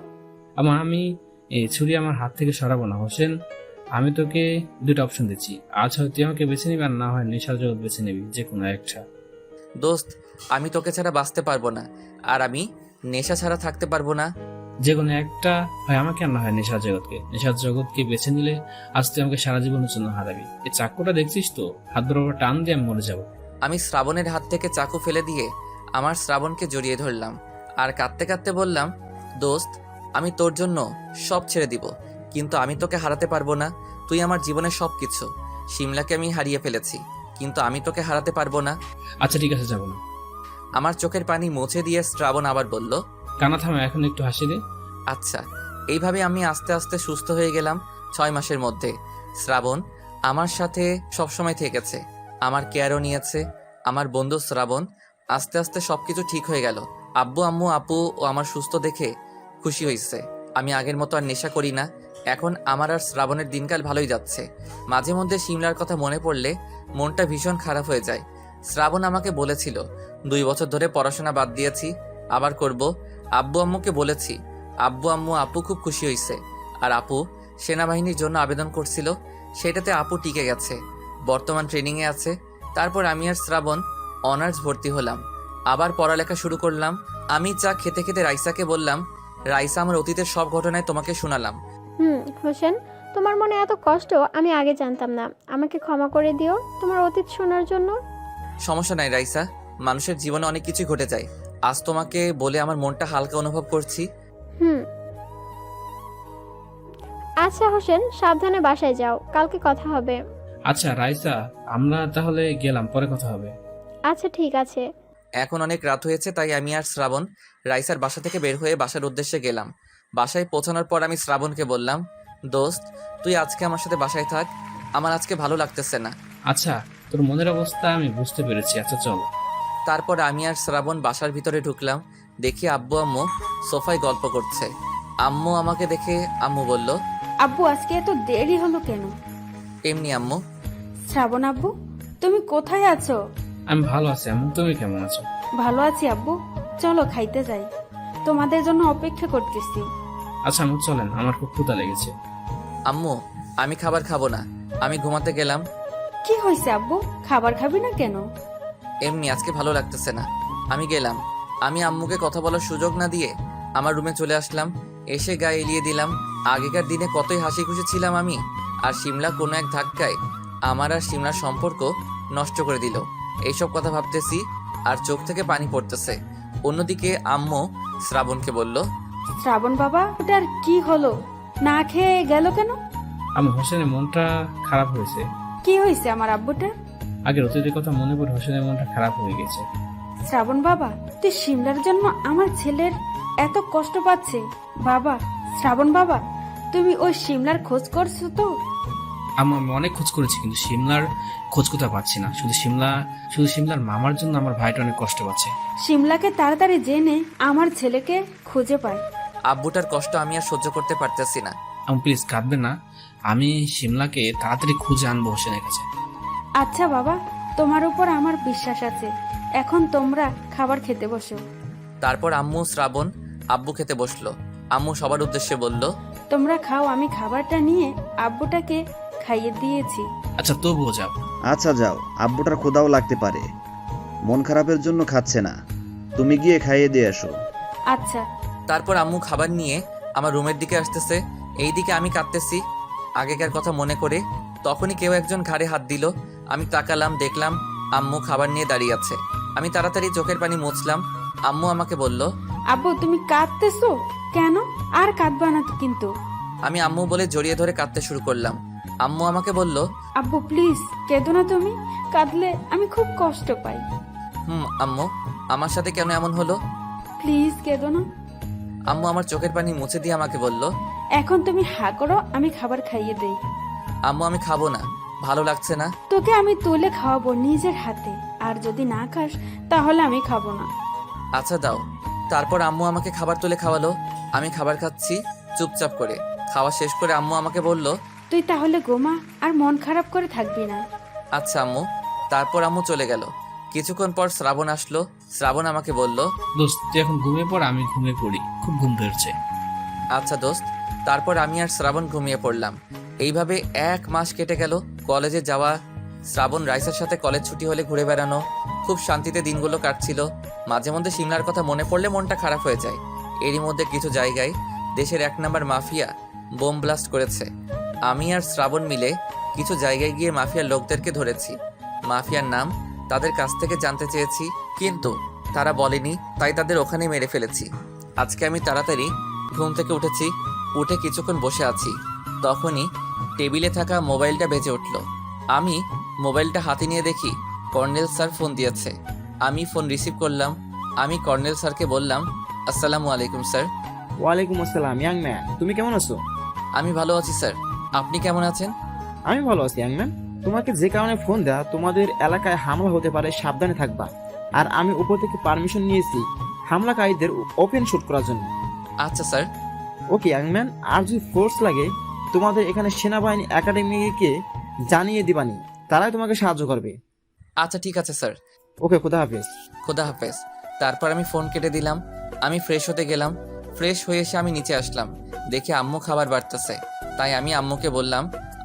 আমি এই ছুরি আমার হাত থেকে সরাবো না। হোসেন, আমি তোকে দুটো অপশন দিচ্ছি, আজ হয় তুই আমাকে বেছে নিবি, আর না হয় নেশার জগৎ বেছে নিবি, যে কোনো একটা।
দোস্ত আমি তোকে ছাড়া বাঁচতে পারবো না, আর আমি নেশা ছাড়া থাকতে পারবো না।
যে কোনো একটা হয় আমাকে, আর না হয় নেশার জগৎকে। নেশার জগৎকে বেছে নিলে আজ তুই আমাকে সারা জীবনের জন্য হারাবি। এই চাকুটা দেখছিস তো, হাত বরাবর টান দিয়ে আমি মরে যাবো।
আমি শ্রাবণের হাত থেকে চাকু ফেলে দিয়ে আমার শ্রাবণকে জড়িয়ে ধরলাম আর কাঁদতে কাঁদতে বললাম, দোস্ত আমি তোর জন্য সব ছেড়ে দিব, কিন্তু আমি তোকে হারাতে পারবো না। তুই আমার জীবনের সব কিছু। সিমলাকে আমি হারিয়ে ফেলেছি, কিন্তু আমি তোকে হারাতে পারবো না।
আচ্ছা ঠিক আছে, যাবো না।
আমার চোখের পানি মুছে দিয়ে শ্রাবণ আবার বলল,
কানা থামে, এখন একটু হাসি দে।
আচ্ছা। এইভাবে আমি আস্তে আস্তে সুস্থ হয়ে গেলাম 6 মাসের মধ্যে। শ্রাবণ আমার সাথে সবসময় থেকেছে, আমার কেয়ারও নিয়েছে। আমার বন্ধু শ্রাবণ। আস্তে আস্তে সবকিছু ঠিক হয়ে গেল। আব্বু, আম্মু, আপু ও আমার সুস্থ দেখে খুশি হয়েছে। আমি আগের মতো আর নেশা করি না। এখন আমার আর শ্রাবণের দিনকাল ভালোই যাচ্ছে। মাঝে মধ্যে সিমলার কথা মনে পড়লে মনটা ভীষণ খারাপ হয়ে যায়। শ্রাবণ আমাকে বলেছিল 2 বছর ধরে পড়াশোনা বাদ দিয়েছি, আবার করব। আব্বু আম্মুকে বলেছি, আব্বু, আম্মু, আপু খুব খুশি হয়েছে। আর আপু সেনাবাহিনীর জন্য আবেদন করছিল, সেটাতে আপু টিকে গেছে, বর্তমান ট্রেনিংয়ে আছে। তারপর আমি আর শ্রাবণ অনার্স ভর্তি হলাম, আবার পড়ালেখা শুরু করলাম। আমি চা খেতে খেতে রাইসাকে বললাম, রাইসা আমার অতীতের সব ঘটনায় তোমাকে শোনালাম।
হোসেন, তোমার মনে এত কষ্ট আমি আগে জানতাম না। আমাকে ক্ষমা করে দিও তোমার অতীত শোনার জন্য।
সমস্যা নাই রাইসা, মানুষের জীবনে অনেক কিছু ঘটে যায়। আজ তোমাকে বলে আমার মনটা হালকা অনুভব করছি।
আচ্ছা হোসেন, সাবধানে বাসায় যাও, কালকে কথা হবে।
আচ্ছা রাইসা, আমরা তাহলে গেলাম, পরে কথা হবে।
আচ্ছা ঠিক আছে।
এখন অনেক রাত হয়েছে, তাই আমি আর শ্রাবণ রাইসার বাসা থেকে বের হয়ে বাসার উদ্দেশ্যে গেলাম। বাসায় পৌঁছানোর পর আমি শ্রাবণকে বললাম, দোস্ত তুই আজকে আমার সাথে বাসায় থাক, আমার আজকে ভালো লাগতেছে না।
আচ্ছা, তোর মনের অবস্থা আমি বুঝতে পেরেছি, আচ্ছা চল।
তারপর আমি আর শ্রাবণ বাসার ভিতরে ঢুকলাম। দেখি আব্বু আম্মু সোফায় গল্প করছে। আম্মু আমাকে দেখে আম্মু বলল,
আব্বু আজকে এত দেরি হলো কেন?
এমনি আম্মু।
শ্রাবণ আব্বু, তুমি কোথায় আছো?
আমি ভালো আছি আম্মু, তুমি কেমন আছো?
ভালো আছি আব্বু, চলো খাইতে যাই, তোমাদের জন্য অপেক্ষা করতেছি।
আচ্ছা আম্মু চলেন, আমার খুব ক্ষুধা লেগেছে।
আম্মু আমি খাবার খাবো না, আমি ঘুমাতে গেলাম।
কি হয়েছে আব্বু, খাবার খাবি না কেন?
এমনি আজকে ভালো লাগতেছে না, আমি গেলাম। আমি আম্মুকে কথা বলার সুযোগ না দিয়ে আমার রুমে চলে আসলাম। এসে গায়ে এলিয়ে দিলাম। আগেকার দিনে কতই হাসি খুশি ছিলাম আমি, আর সিমলা কোনো এক ধাক্কায় আমার আর সিমলার সম্পর্ক নষ্ট করে দিল। এইসব কথা ভাবতেছি আর চোখ থেকে পানি পড়তেছে। অন্যদিকে আম্মু শ্রাবণকে বলল,
শ্রাবণ বাবা, ওটার কি হলো? না খেয়ে গেল কেন?
আমি হোসেনের মনটা খারাপ হয়েছে।
কি হয়েছে আমার আব্বুটা?
আগের অতীতের কথা মনে পড়ে হোসেনের মনটা খারাপ হয়ে গেছে।
শ্রাবণ বাবা, তুই সিমলার জন্য আমার ছেলের এত কষ্ট পাচ্ছে বাবা। শ্রাবণ বাবা, তুমি ওই সিমলার খোঁজ করছো তো?
আমি অনেক খোঁজ করেছি, কিন্তু সিমলার খোঁজ কোথাও পাচ্ছি না। শুধু সিমলার মামার জন্য আমার ভাইটা অনেক কষ্ট পাচ্ছে।
সিমলাকে তাড়াতাড়ি জেনে আমার ছেলেকে খুঁজে পাই।
আব্বুটার কষ্ট আমি আর সহ্য করতে পারতেছি না।
আমি প্লিজ কাঁদবেন না, আমি সিমলাকে তাড়াতাড়ি খুঁজে আনবো হোসেনের কাছে।
আচ্ছা বাবা, তোমার উপর আমার বিশ্বাস আছে। এখন তোমরা খাবার খেতে বসো।
তারপর আম্মু শ্রাবণ আব্বু খেতে বসলো। আম্মু সবার উদ্দেশ্যে বলল,
তোমরা খাও, আমি খাবারটা নিয়ে আব্বুটাকে খাইয়ে দিয়েছি।
আচ্ছা তবুও যাও।
আচ্ছা যাও, আব্বুটার ক্ষুধাও লাগতে পারে, মন খারাপের জন্য খাচ্ছে না, তুমি গিয়ে খাইয়ে দিয়ে এসো।
আচ্ছা।
তারপর আম্মু খাবার নিয়ে আমার রুমের দিকে আসতেছে। এইদিকে আমি কাঁদতেছি আগেকার কথা মনে করে। তখনই কেউ একজন ঘাড়ে হাত দিল। আমি তাকালাম, দেখলাম আম্মু খাবার নিয়ে দাঁড়িয়ে আছে। আমি তাড়াতাড়ি চোখের পানি মুছলাম। আম্মু আমাকে বলল,
আব্বু তুমি কাঁদতেছো কেন? আর কাঁদবা না কিন্তু।
আমি আম্মু বলে জড়িয়ে ধরে কাঁদতে শুরু করলাম। আম্মু আমাকে বলল,
আব্বু প্লিজ কেঁদো না তুমি, কাঁদলে আমি খুব কষ্ট পাই।
আম্মু আমার সাথে কেন এমন হলো?
প্লিজ কেঁদো না।
আম্মু আমার চোখের পানি মুছে দিয়ে আমাকে বলল,
এখন তুমি হা করো, আমি খাবার খাইয়ে দেই।
আম্মু আমি খাবো না, ভালো লাগছে না।
তোকে আমি তুলে খাওয়াবো নিজের হাতে, আর যদি না খাস তাহলে আমি খাবো না।
আচ্ছা দাও। তারপর আম্মু আমাকে খাবার তুলে খাওয়ালো। আমি খাবার খাচ্ছি চুপচাপ করে। খাওয়া শেষ করে আম্মু আমাকে বলল,
তুই তাহলে গোমা, আর মন খারাপ করে থাকবি না।
আচ্ছা আম্মু। তারপর আম্মু চলে গেল। কিছুক্ষণ পর শ্রাবণ আসলো। শ্রাবণ আমাকে বলল,
দোস্ত তুই এখন ঘুমিয়ে পড়, আমি ঘুমিয়ে পড়ি, খুব ঘুম ধরছে।
আচ্ছা দোস্ত। তারপর আমি আর শ্রাবণ ঘুমিয়ে পড়লাম। এইভাবে 1 মাস কেটে গেল। কলেজে যাওয়া, শ্রাবণ রাইসার সাথে কলেজ ছুটি হলে ঘুরে বেড়ানো, খুব শান্তিতে দিনগুলো কাটছিল। মাঝে মধ্যে সিমলার কথা মনে পড়লে মনটা খারাপ হয়ে যায়। এরই মধ্যে কিছু জায়গায় দেশের 1 নম্বর মাফিয়া বোম ব্লাস্ট করেছে। আমি আর শ্রাবণ মিলে কিছু জায়গায় গিয়ে মাফিয়ার লোকদেরকে ধরেছি। মাফিয়ার নাম তাদের কাছ থেকে জানতে চেয়েছি, কিন্তু তারা বলেনি, তাই তাদের ওখানে মেরে ফেলেছি। আজকে আমি তাড়াতাড়ি ঘুম থেকে উঠেছি। উঠে কিছুক্ষণ বসে আছি, তখনই টেবিলে থাকা মোবাইলটা বেজে উঠল। আমি মোবাইলটা হাতে নিয়ে দেখি কর্নেল স্যার ফোন দিয়েছে। আমি ফোন রিসিভ করলাম। আমি কর্নেল স্যারকে বললাম, আসসালামু আলাইকুম স্যার।
ওয়ালাইকুম আসসালাম ইয়াং ম্যান, তুমি কেমন আছো?
আমি ভালো আছি স্যার, আপনি কেমন আছেন?
আমি ভালো আছি ইয়াং ম্যান। তোমাকে যে কারণে ফোন দেয়া, তোমাদের এলাকায় হামলা হতে পারে, সাবধানে থাকবা। আর আমি উপর থেকে পারমিশন নিয়েছি হামলাকারীদের ওপেন শুট করার জন্য।
আচ্ছা স্যার।
ওকে ইয়াং ম্যান, আর যদি ফোর্স লাগে তোমাদের এখানে সেনাবাহিনী একাডেমিকে জানিয়ে দিবানি, তারাই তোমাকে সাহায্য করবে।
আচ্ছা ঠিক আছে স্যার।
ওকে, খোদা হাফেজ।
খোদা হাফেজ। তারপর আমি ফোন কেটে দিলাম। আমি ফ্রেশ হতে গেলাম। ফ্রেশ হয়ে এসে আমি নিচে আসলাম, দেখি আম্মু খাবার বাড়তেছে। তাই আমি আম্মুকে বললাম,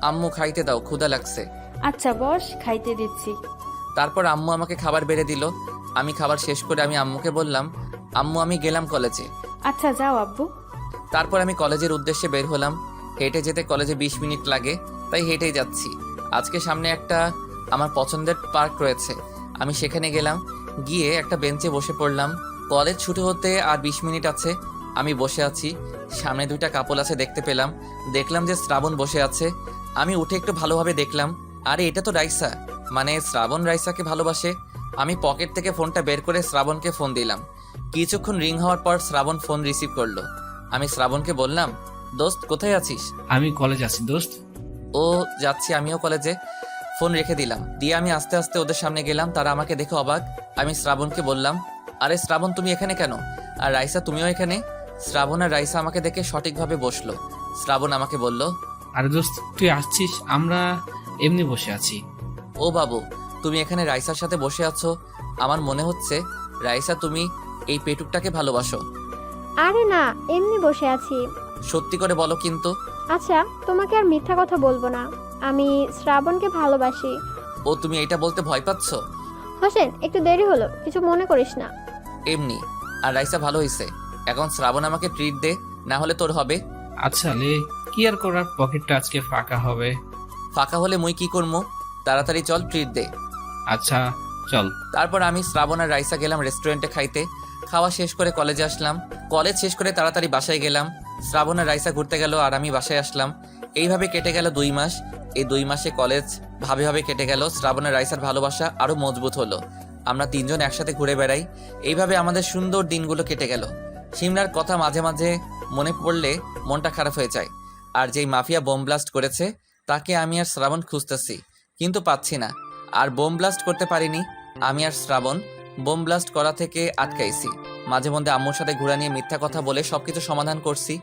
আম্মু খাইতে দাও, ক্ষুধা লাগছে।
আচ্ছা বস, খাইতে দিচ্ছি।
তারপর আম্মু আমাকে খাবার বেড়ে দিল। আমি খাবার শেষ করে আমি আম্মুকে বললাম, আম্মু আমি গেলাম কলেজে।
আচ্ছা যাও আব্বু।
তারপর আমি কলেজের উদ্দেশ্যে বের হলাম। হেঁটে যেতে কলেজে 20 মিনিট লাগে, তাই হেঁটেই যাচ্ছি। আজকে সামনে একটা আমার পছন্দের পার্ক রয়েছে, আমি সেখানে গেলাম। গিয়ে একটা বেঞ্চে বসে পড়লাম। কলেজ ছুটি হতে আর 20 মিনিট আছে। আমি বসে আছি, সামনে 2টা কাপল আছে দেখতে পেলাম। দেখলাম যে শ্রাবণ বসে আছে। আমি উঠে একটু ভালোভাবে দেখলাম, আরে এটা তো রাইসা, মানে শ্রাবণ রাইসাকে ভালোবাসে। আমি পকেট থেকে ফোনটা বের করে শ্রাবণকে ফোন দিলাম। কিছুক্ষণ রিং হওয়ার পর শ্রাবণ ফোন রিসিভ করলো। আমি শ্রাবণকে বললাম, দোস্ত কোথায় আছিস?
আমি কলেজ আছি দোস্ত।
ও যাচ্ছি, আমিও কলেজে। ফোন রেখে দিলাম। দিয়ে আমি আস্তে আস্তে ওদের সামনে গেলাম। তারা আমাকে দেখে অবাক। আমি শ্রাবণকে বললাম, আরে শ্রাবণ তুমি এখানে কেন? আর রাইসা তুমিও এখানে? শ্রাবণ আর রাইসা আমাকে দেখে সঠিকভাবে বসলো। শ্রাবণ আমাকে বলল,
আরে দোস্ত তুই আসছিস, আমরা এমনি বসে আছি।
ও বাবু, তুমি এখানে রাইসার সাথে বসে আছো, আমার মনে হচ্ছে রাইসা তুমি এই পেটুকটাকে ভালোবাসো।
আরে না, এমনি বসে আছি।
সত্যি করে বলো কিন্তু।
আচ্ছা, তোমাকে আর মিথ্যা কথা বলবো না, আমি শ্রাবণকে ভালোবাসি।
ও তুমি এটা বলতে ভয় পাচ্ছ?
হোসেন একটু দেরি হলো, কিছু মনে করিস না।
এমনি। আর রাইসা ভালো হয়েছে, এখন শ্রাবণ আমাকে ট্রিট দে, না হলে তোর হবে।
আচ্ছা লে, কি আর করার, পকেটটা আজকে ফাঁকা হবে।
ফাঁকা হলে মুই কি করবো? তাড়াতাড়ি চল, ট্রিট দে।
আচ্ছা চল।
তারপর আমি শ্রাবণ আর রাইসা গেলাম রেস্টুরেন্টে খাইতে। খাওয়া শেষ করে কলেজে আসলাম। কলেজ শেষ করে তাড়াতাড়ি বাসায় গেলাম। শ্রাবণ আর রাইসা ঘুরতে গেল আর আমি বাসায় আসলাম। এইভাবে কেটে গেল 2 মাস। এই 2 মাসে কলেজ ভাবে ভাবে কেটে গেল। শ্রাবণের রাইসার ভালোবাসা আরো মজবুত হলো। আমরা 3 জন একসাথে ঘুরে বেড়াই। এইভাবে আমাদের সুন্দর দিনগুলো কেটে গেল। সিমলার কথা মাঝে মাঝে মনে পড়লে মনটা খারাপ হয়ে যায়। আর যেই মাফিয়া বোম ব্লাস্ট করেছে তাকে আমি আর শ্রাবণ খুঁজতেছি, কিন্তু পাচ্ছি না। আর বোম ব্লাস্ট করতে পারিনি। আমি আর শ্রাবণ বোম ব্লাস্ট করা থেকে আটকাইছি। মাঝে মধ্যে আম্মুর সাথে ঘোরা নিয়ে মিথ্যা কথা বলে সবকিছু সমাধান করছি।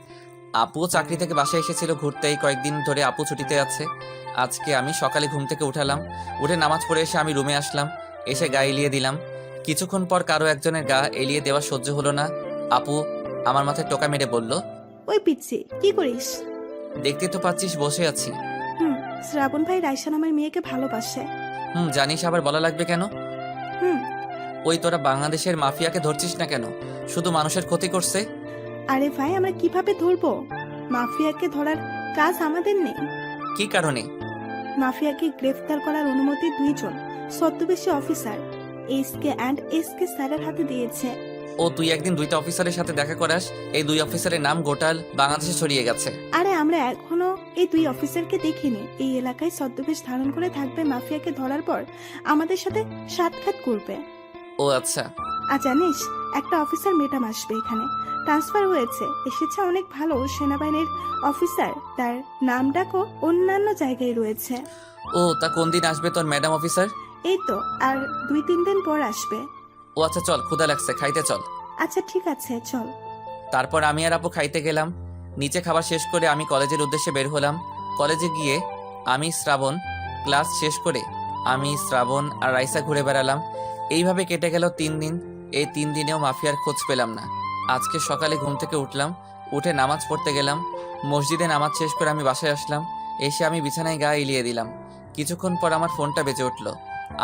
আপু চাকরি থেকে বাসায় এসেছিল ঘুরতেই, কয়েকদিন ধরে আপু ছুটিতে আছে। আজকে আমি সকালে ঘুম থেকে উঠালাম, উঠে নামাজ পড়ে এসে আমি রুমে আসলাম, এসে গা এলিয়ে দিলাম। কিছুক্ষণ পর কারো একজনের গা এলিয়ে দেওয়া সহ্য হলো না। আপু আমার মাথায় টোকা মেরে বলল,
ওই পিচ্ছি কি করিস?
দেখতে তো পাচ্ছিস বসে আছি।
শ্রাবণ ভাই রাইসা নামের মেয়েকে ভালোবাসে।
জানিস, আবার বলা লাগবে কেন?
হুম
ওই তোরা বাংলাদেশের মাফিয়াকে ধরছিস না কেন? শুধু মানুষের ক্ষতি করছে।
আরে ভাই, আমরা কিভাবে ধরবো? মাফিয়াকে ধরার কাজ আমাদের নেই।
কি কারণে?
মাফিয়াকে গ্রেফতার করার অনুমতি 2 জন ছদ্মবেশী অফিসার এসকে অ্যান্ড এসকে স্যারের হাতে দিয়েছে।
ও তুই একদিন 2টা অফিসারের সাথে দেখা করাস। এই 2 অফিসারের নাম গোটাল বাংলাদেশে ছড়িয়ে গেছে।
আরে আমরা এখনো এই 2 অফিসারকে দেখিনি। এই এলাকায় ছদ্মবেশ ধারণ করে থাকবে, মাফিয়াকে ধরার পর আমাদের সাথে সাক্ষাৎ করবে।
ও আচ্ছা।
আর জানিস, একটা অফিসার ম্যাডাম আসবে এখানে, ট্রান্সফার হয়েছে, এসেছে অনেক ভালো সেনাবাহিনীর অফিসার, তার নাম ডাকও অন্যান্য জায়গায় রয়েছে।
ও তা কোন দিন আসবে তোর ম্যাডাম অফিসার?
এই তো আর 2-3 দিন পর আসবে।
ও আচ্ছা, চল, ক্ষুধা লাগছে, খাইতে চল।
আচ্ছা ঠিক আছে, চল।
তারপর আমি আর আপু খাইতে গেলাম। নিচে খাবার শেষ করে আমি কলেজের উদ্দেশ্যে বের হলাম। কলেজে গিয়ে আমি শ্রাবণ ক্লাস শেষ করে আমি শ্রাবণ আর রাইসা ঘুরে বেড়ালাম। এইভাবে কেটে গেল 3 দিন। এই 3 দিনেও মাফিয়ার খোঁজ পেলাম না। আজকে সকালে ঘুম থেকে উঠলাম, উঠে নামাজ পড়তে গেলাম। মসজিদে নামাজ শেষ করে আমি বাসায় আসলাম। এসে আমি বিছানায় গা এলিয়ে দিলাম। কিছুক্ষণ পর আমার ফোনটা বেজে উঠল।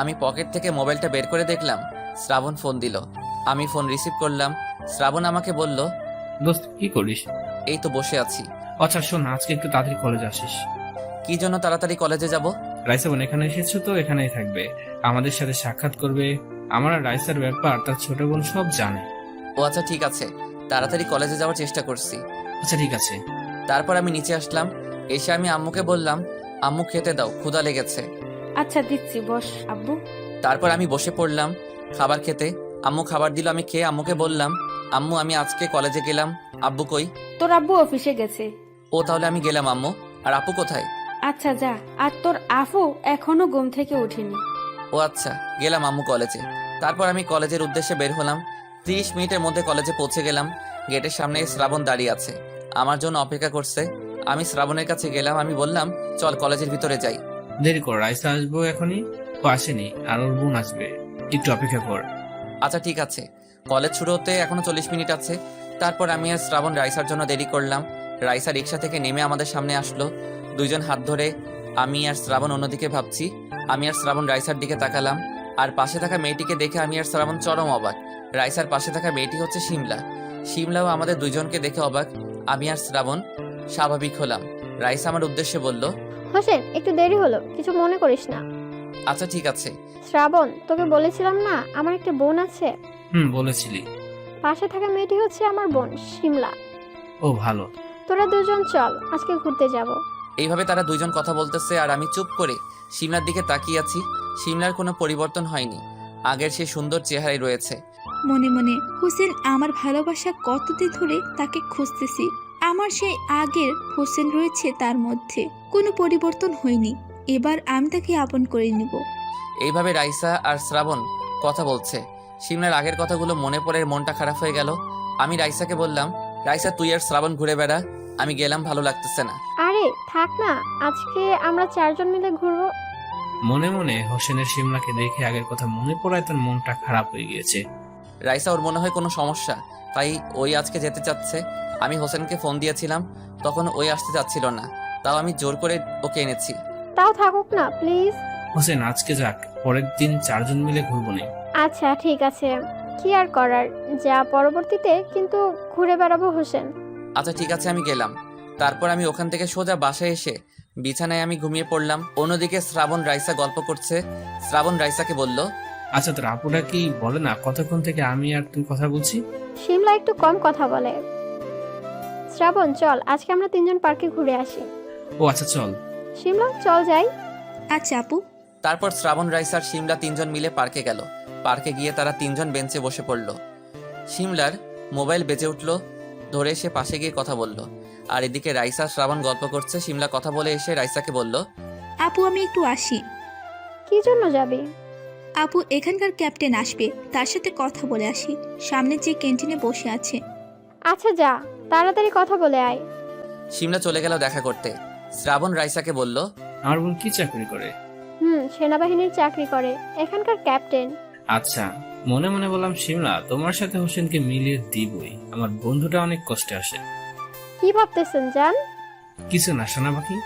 আমি পকেট থেকে মোবাইলটা বের করে দেখলাম শ্রাবণ ফোন দিল। আমি ফোন রিসিভ করলাম। শ্রাবণ আমাকে বলল,
দোস্ত কি করিস?
এই তো বসে আছি।
আচ্ছা শোন, আজকে একটু তাড়াতাড়ি কলেজে আসিস।
কি জন্য তাড়াতাড়ি কলেজে যাব?
রাইসা বোন এখানে এসেছো তো এখানেই থাকবে, আমাদের সাথে সাক্ষাৎ করবে। আমার আর রাইসার ব্যাপার তার ছোট বোন সব জানে।
ও আচ্ছা ঠিক আছে, তাড়াতাড়ি কলেজে যাওয়ার চেষ্টা করছি।
আচ্ছা ঠিক আছে।
তারপর আমি নিচে আসলাম। এসে আমি আম্মুকে বললাম, আম্মু খেতে দাও, ক্ষুধা লেগেছে।
আচ্ছা দিচ্ছি, বস আব্বু।
তারপর আমি বসে পড়লাম খাবার খেতে। আম্মু খাবার দিল, আমি খেয়ে আম্মুকে বললাম, আম্মু আমি আজকে কলেজে গেলাম। আব্বু কই?
তোর আব্বু অফিসে গেছে।
ও তাহলে আমি গেলাম আম্মু। আর আপু কোথায়?
আচ্ছা যা। আর তোর আফু এখনো ঘুম থেকে উঠেনি।
ও আচ্ছা, গেলাম আম্মু কলেজে। তারপর আমি কলেজের উদ্দেশ্যে বের হলাম। 30 মিনিটের মধ্যে কলেজে পৌঁছে গেলাম। গেটের সামনে শ্রাবণ দাঁড়িয়ে আছে, আমার জন্য অপেক্ষা করছে। আমি শ্রাবণের কাছে গেলাম, আমি বললাম, চল কলেজের ভিতরে যাই।
দেরি কর, রাইসা আসবো এখনই। ও আসেনি, আর ওর বোন আসবে, একটু অপেক্ষা কর।
আচ্ছা ঠিক আছে। কলেজ শুরু হতে এখনো 40 মিনিট আছে। তারপর আমি আর শ্রাবণ রাইসার জন্য দেরি করলাম। রাইসা রিক্সা থেকে নেমে আমাদের সামনে আসলো। 2 জন হাত ধরে। আমি আর শ্রাবণ অন্যদিকে ভাবছি। আমি আর শ্রাবণ রাইসার দিকে তাকালাম। আর পাশে থাকা মেয়েটিকে দেখে আমি আর শ্রাবণ চরম অবাক। রাইসার পাশে থাকা মেয়েটি হচ্ছে শিমলা। শিমলাও আমাদের 2 জনকে দেখে অবাক। আমি আর শ্রাবণ স্বাভাবিক হলাম। রাইসা আমার উদ্দেশ্যে বলল,
হোসেন একটু দেরি হলো, কিছু মনে করিস না।
আচ্ছা ঠিক আছে।
শ্রাবণ, তোকে বলেছিলাম না আমার একটা বোন আছে?
বলেছিলি।
পাশে থাকা মেয়েটি হচ্ছে আমার বোন শিমলা।
ও ভালো।
তোরা 2 জন চল, আজকে ঘুরতে যাব।
এইভাবে তারা 2 জন কথা বলতেছে আর আমি চুপ করে শিমলার দিকে তাকিয়ে আছি। শিমলার কোনো পরিবর্তন হয়নি, আগের সেই সুন্দর চেহারাই রয়েছে।
মনে মনে হোসেন আমার ভালোবাসা কতদিন ধরে তাকে খুঁজতেছি। আমার সেই আগের হোসেন রয়েছে তার মধ্যে, কোনো পরিবর্তন হয়নি। এবার আমি তাকে আপন করে নিব।
এইভাবে রাইসা আর শ্রাবণ কথা বলছে। শিমলার আগের কথাগুলো মনে পড়ে মনটা খারাপ হয়ে গেল। আমি রাইসাকে বললাম, রাইসা তুই আর শ্রাবণ ঘুরে বেড়া, আমি গেলাম, ভালো লাগতেছে না।
আরে থাক না, আজকে আমরা 4 জন মিলে ঘুরবো।
মনে মনে হোসেনের শিমলাকে দেখে আগের কথা মনে পড়ায় তার মনটা খারাপ হয়ে গিয়েছে।
রাইসা ওর মনে হয় কোনো সমস্যা, তাই ওই আজকে যেতে চাচ্ছে। আমি হোসেনকে ফোন দিয়েছিলাম, তখন ওই আসতে চাচ্ছিল না, তাও আমি জোর করে ওকে এনেছি।
তাও থাকুক না প্লিজ।
হোসেন আজকে যাক, পরের দিন 4 জন মিলে ঘুরবো না।
আচ্ছা ঠিক আছে, কি আর করার, যা পরবর্তীতে কিন্তু ঘুরে বেড়াবো হোসেন।
আচ্ছা ঠিক আছে, আমি গেলাম। তারপর আমি ওখান থেকে সোজা বাসায় এসে বিছানায় আমি ঘুমিয়ে পড়লাম। অন্যদিকে শ্রাবণ রাইসা গল্প করছে। শ্রাবণ রাইসাকে বলল,
আচ্ছা তোর আপুরা কি বলে না কতক্ষণ থেকে আমি আর তুই কথা বলছি?
শিমলা একটু কম কথা বলে। শ্রাবণ চল, আজকে আমরা 3 জন পার্কে ঘুরে আসি।
ও আচ্ছা চল।
শিমলা চল যাই।
আচ্ছা আপু।
তারপর শ্রাবণ, রাইসা আর শিমলা তিনজন মিলে পার্কে গেল। পার্কে গিয়ে তারা তিনজন বেঞ্চে বসে পড়ল। শিমলার মোবাইল বেজে উঠল, ধরে এসে পাশে গিয়ে কথা বলল। আর এদিকে রাইসা শ্রাবণ গল্প করছে। শিমলা কথা বলে এসে রাইসাকে বলল,
আপু আমি একটু আসি।
কি জন্য যাবি?
আপু এখানকার ক্যাপ্টেন আসবে, তার সাথে কথা বলে আসি। সামনে যে ক্যান্টিনে বসে আছে।
আচ্ছা যা, তাড়াতাড়ি কথা বলে আয়।
শিমলা চলে গেল দেখা করতে। শ্রাবণ রাইসাকে বলল,
আমার বোন কি চাকরি করে?
সেনাবাহিনীর চাকরি করে, এখানকার ক্যাপ্টেন।
আচ্ছা। মনে মনে বললাম শিমলা তোমার সাথে হোসেনকে মিলিয়ে দিবই, আমার বন্ধুটা অনেক কষ্টে আসে।
কি ভাবতেছেন জান?
কিছু না সোনা পাখি।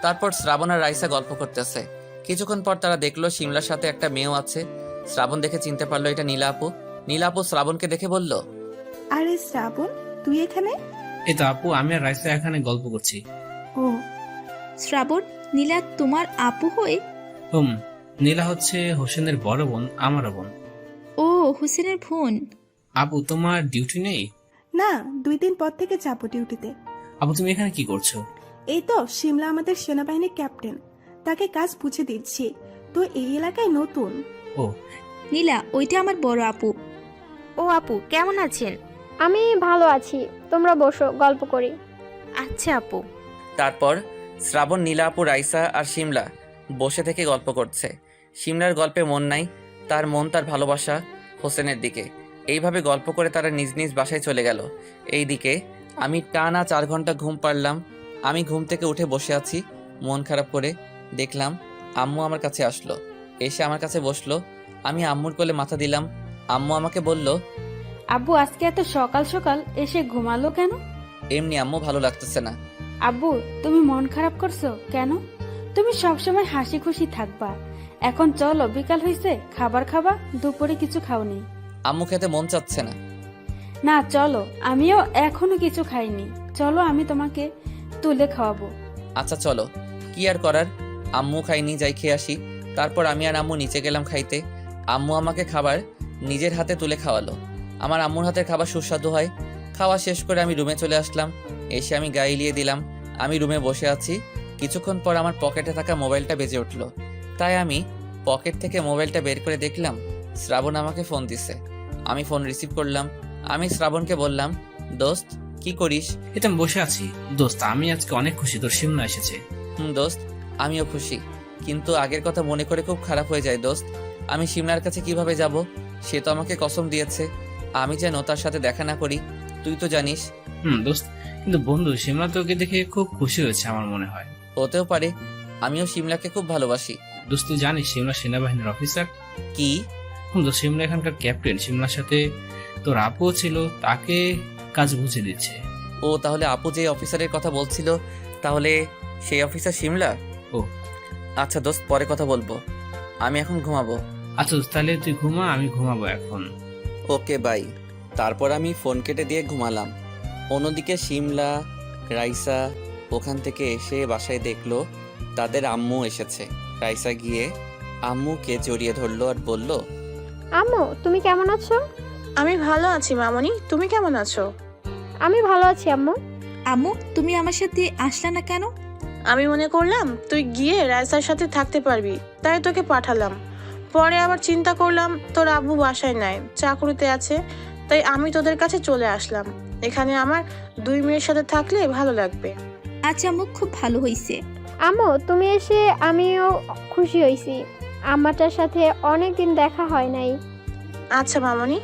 তারপর শ্রাবণ আর রাইসা গল্প করতেছে। কিছুক্ষণ পর তারা দেখলো শিমলার সাথে একটা মেয়েও আছে। শ্রাবণ দেখে চিনতে পারলো এটা নীলা আপু। নীলা আপু শ্রাবণকে দেখে বলল,
আরে শ্রাবণ, তুই এখানে?
এই তো আপু, আমি আর রাইসা এখানে গল্প করছি।
ও
শ্রাবণ, নীলা তোমার আপু হয়ে?
নীলা হচ্ছে হোসেনের বড় বোন, আমারও বোন।
ও হোসেনের বোন।
আপু তোমার ডিউটি নেই?
না, 2 দিন পর থেকে যাবো ডিউটিতে।
আপু তুমি এখানে কি করছো?
এই তো শিমলা আমাদের সেনাবাহিনীর ক্যাপ্টেন, তাকে কাজ বুঝে দিচ্ছি। তো এই এলাকায় নতুন।
ও
নীলা, ওইটা আমার বড় আপু।
ও আপু কেমন আছেন?
আমি ভালো আছি, তোমরা বসো, গল্প করি।
আচ্ছা আপু।
তারপর শ্রাবণ, নীলা আপু, রাইসা আর শিমলা বসে থেকে গল্প করছে। শিমলার গল্পে মন নাই, তার মন তার ভালোবাসা হোসেনের দিকে। এইভাবে গল্প করে তারা নিজ নিজ বাসায় চলে গেল। এইদিকে আমি টানা 4 ঘন্টা ঘুম পারলাম। আমি ঘুম থেকে উঠে বসে আছি মন খারাপ করে। দেখলাম আম্মু আমার কাছে আসলো, এসে আমার কাছে বসলো। আমি আম্মুর কোলে মাথা দিলাম। আম্মু আমাকে বলল,
আব্বু আজকে এত সকাল সকাল এসে ঘুমালো কেন?
এমনি আম্মু, ভালো লাগতেছে না।
আব্বু তুমি মন খারাপ করছো কেন? তুমি সবসময় হাসি খুশি থাকবা। এখন চলো, বিকাল হয়েছে, খাবার খাবা। দুপুরে কিছু খাওনি।
আম্মু খেতে মন চাচ্ছে না।
না চলো, আমিও এখনো কিছু খাইনি। চলো আমি তোমাকে তুলে খাওয়াবো।
আচ্ছা চলো, কি আর করার, আম্মু খাইনি, যাই খেয়ে আসি। তারপর আমি আর আম্মু নিচে গেলাম খাইতে। আম্মু আমাকে খাবার নিজের হাতে তুলে খাওয়ালো। আমার আম্মুর হাতের খাবার সুস্বাদু হয়। খাওয়া শেষ করে আমি রুমে চলে আসলাম। এসে আমি গায়ে লিয়ে দিলাম। আমি রুমে বসে আছি। কিছুক্ষণ পর আমার পকেটে থাকা মোবাইলটা বেজে উঠলো। তাই আমি পকেট থেকে মোবাইলটা বের করে দেখলাম শ্রাবণ আমাকে ফোন দিছে। আমি ফোন রিসিভ করলাম। আমি শ্রাবণকে বললাম, দোস্ত কি করিস?
এটা আমি বসে আছি। দোস্ত আমি আজকে অনেক খুশি, তোর শিমলা এসেছে।
দোস্ত আমিও খুশি, কিন্তু আগের কথা মনে করে খুব খারাপ হয়ে যায় দোস্ত। আমি শিমলার কাছে কিভাবে যাব? সে তো আমাকে কসম দিয়েছে আমি যেন তার সাথে দেখা না করি, তুই তো জানিস।
দোস্ত, কিন্তু বন্ধু শিমলা তোকে দেখে খুব খুশি হয়েছে আমার মনে হয়।
হতেও পারে, আমিও শিমলাকে খুব ভালোবাসি।
দোস্ত তুই জানিস শিমলা সেনাবাহিনীর অফিসার?
কি?
তো শিমলা এখানকার ক্যাপ্টেন। শিমলার সাথে তোর আপুও ছিল, তাকে কাজ বুঝে দিচ্ছে।
ও তাহলে আপু যে অফিসারের কথা বলছিল, তাহলে সেই অফিসার শিমলা?
ও
আচ্ছা দোস্ত, পরে কথা বলবো, আমি এখন ঘুমাবো।
আচ্ছা তাহলে তুই ঘুমা, আমি ঘুমাবো এখন।
Okay bye. তারপর আমি ফোন কেটে দিয়ে ঘুমালাম। অন্যদিকে শিমলা, রাইসা ওখান থেকে এসে বাসায় দেখলো তাদের আম্মু এসেছে। রাইসা গিয়ে আম্মুকে জড়িয়ে ধরলো আর বলল,
আম্মু তুমি কেমন আছো?
আমি ভালো আছি মামনি, তুমি কেমন আছো?
আমি ভালো আছি আম্মু।
আম্মু তুমি আমার সাথে আসলে না কেন?
আমি মনে করলাম তুই গিয়ে রাইসার সাথে থাকতে পারবি, তাই তোকে পাঠালাম। পরে আবার চিন্তা করলাম তোর আব্বু বাসায় নাই, চাকরিতে আছে, তাই আমি তোদের কাছে চলে আসলাম। এখানে আমার 2 মেয়ের সাথে থাকলে ভালো লাগবে।
আচ্ছা আম্মু, খুব ভালো হয়েছে।
আম্মু তুমি এসে আমিও খুশি হয়েছি। আম্মাটার সাথে অনেকদিন দেখা হয় নাই।
আচ্ছা মামনি।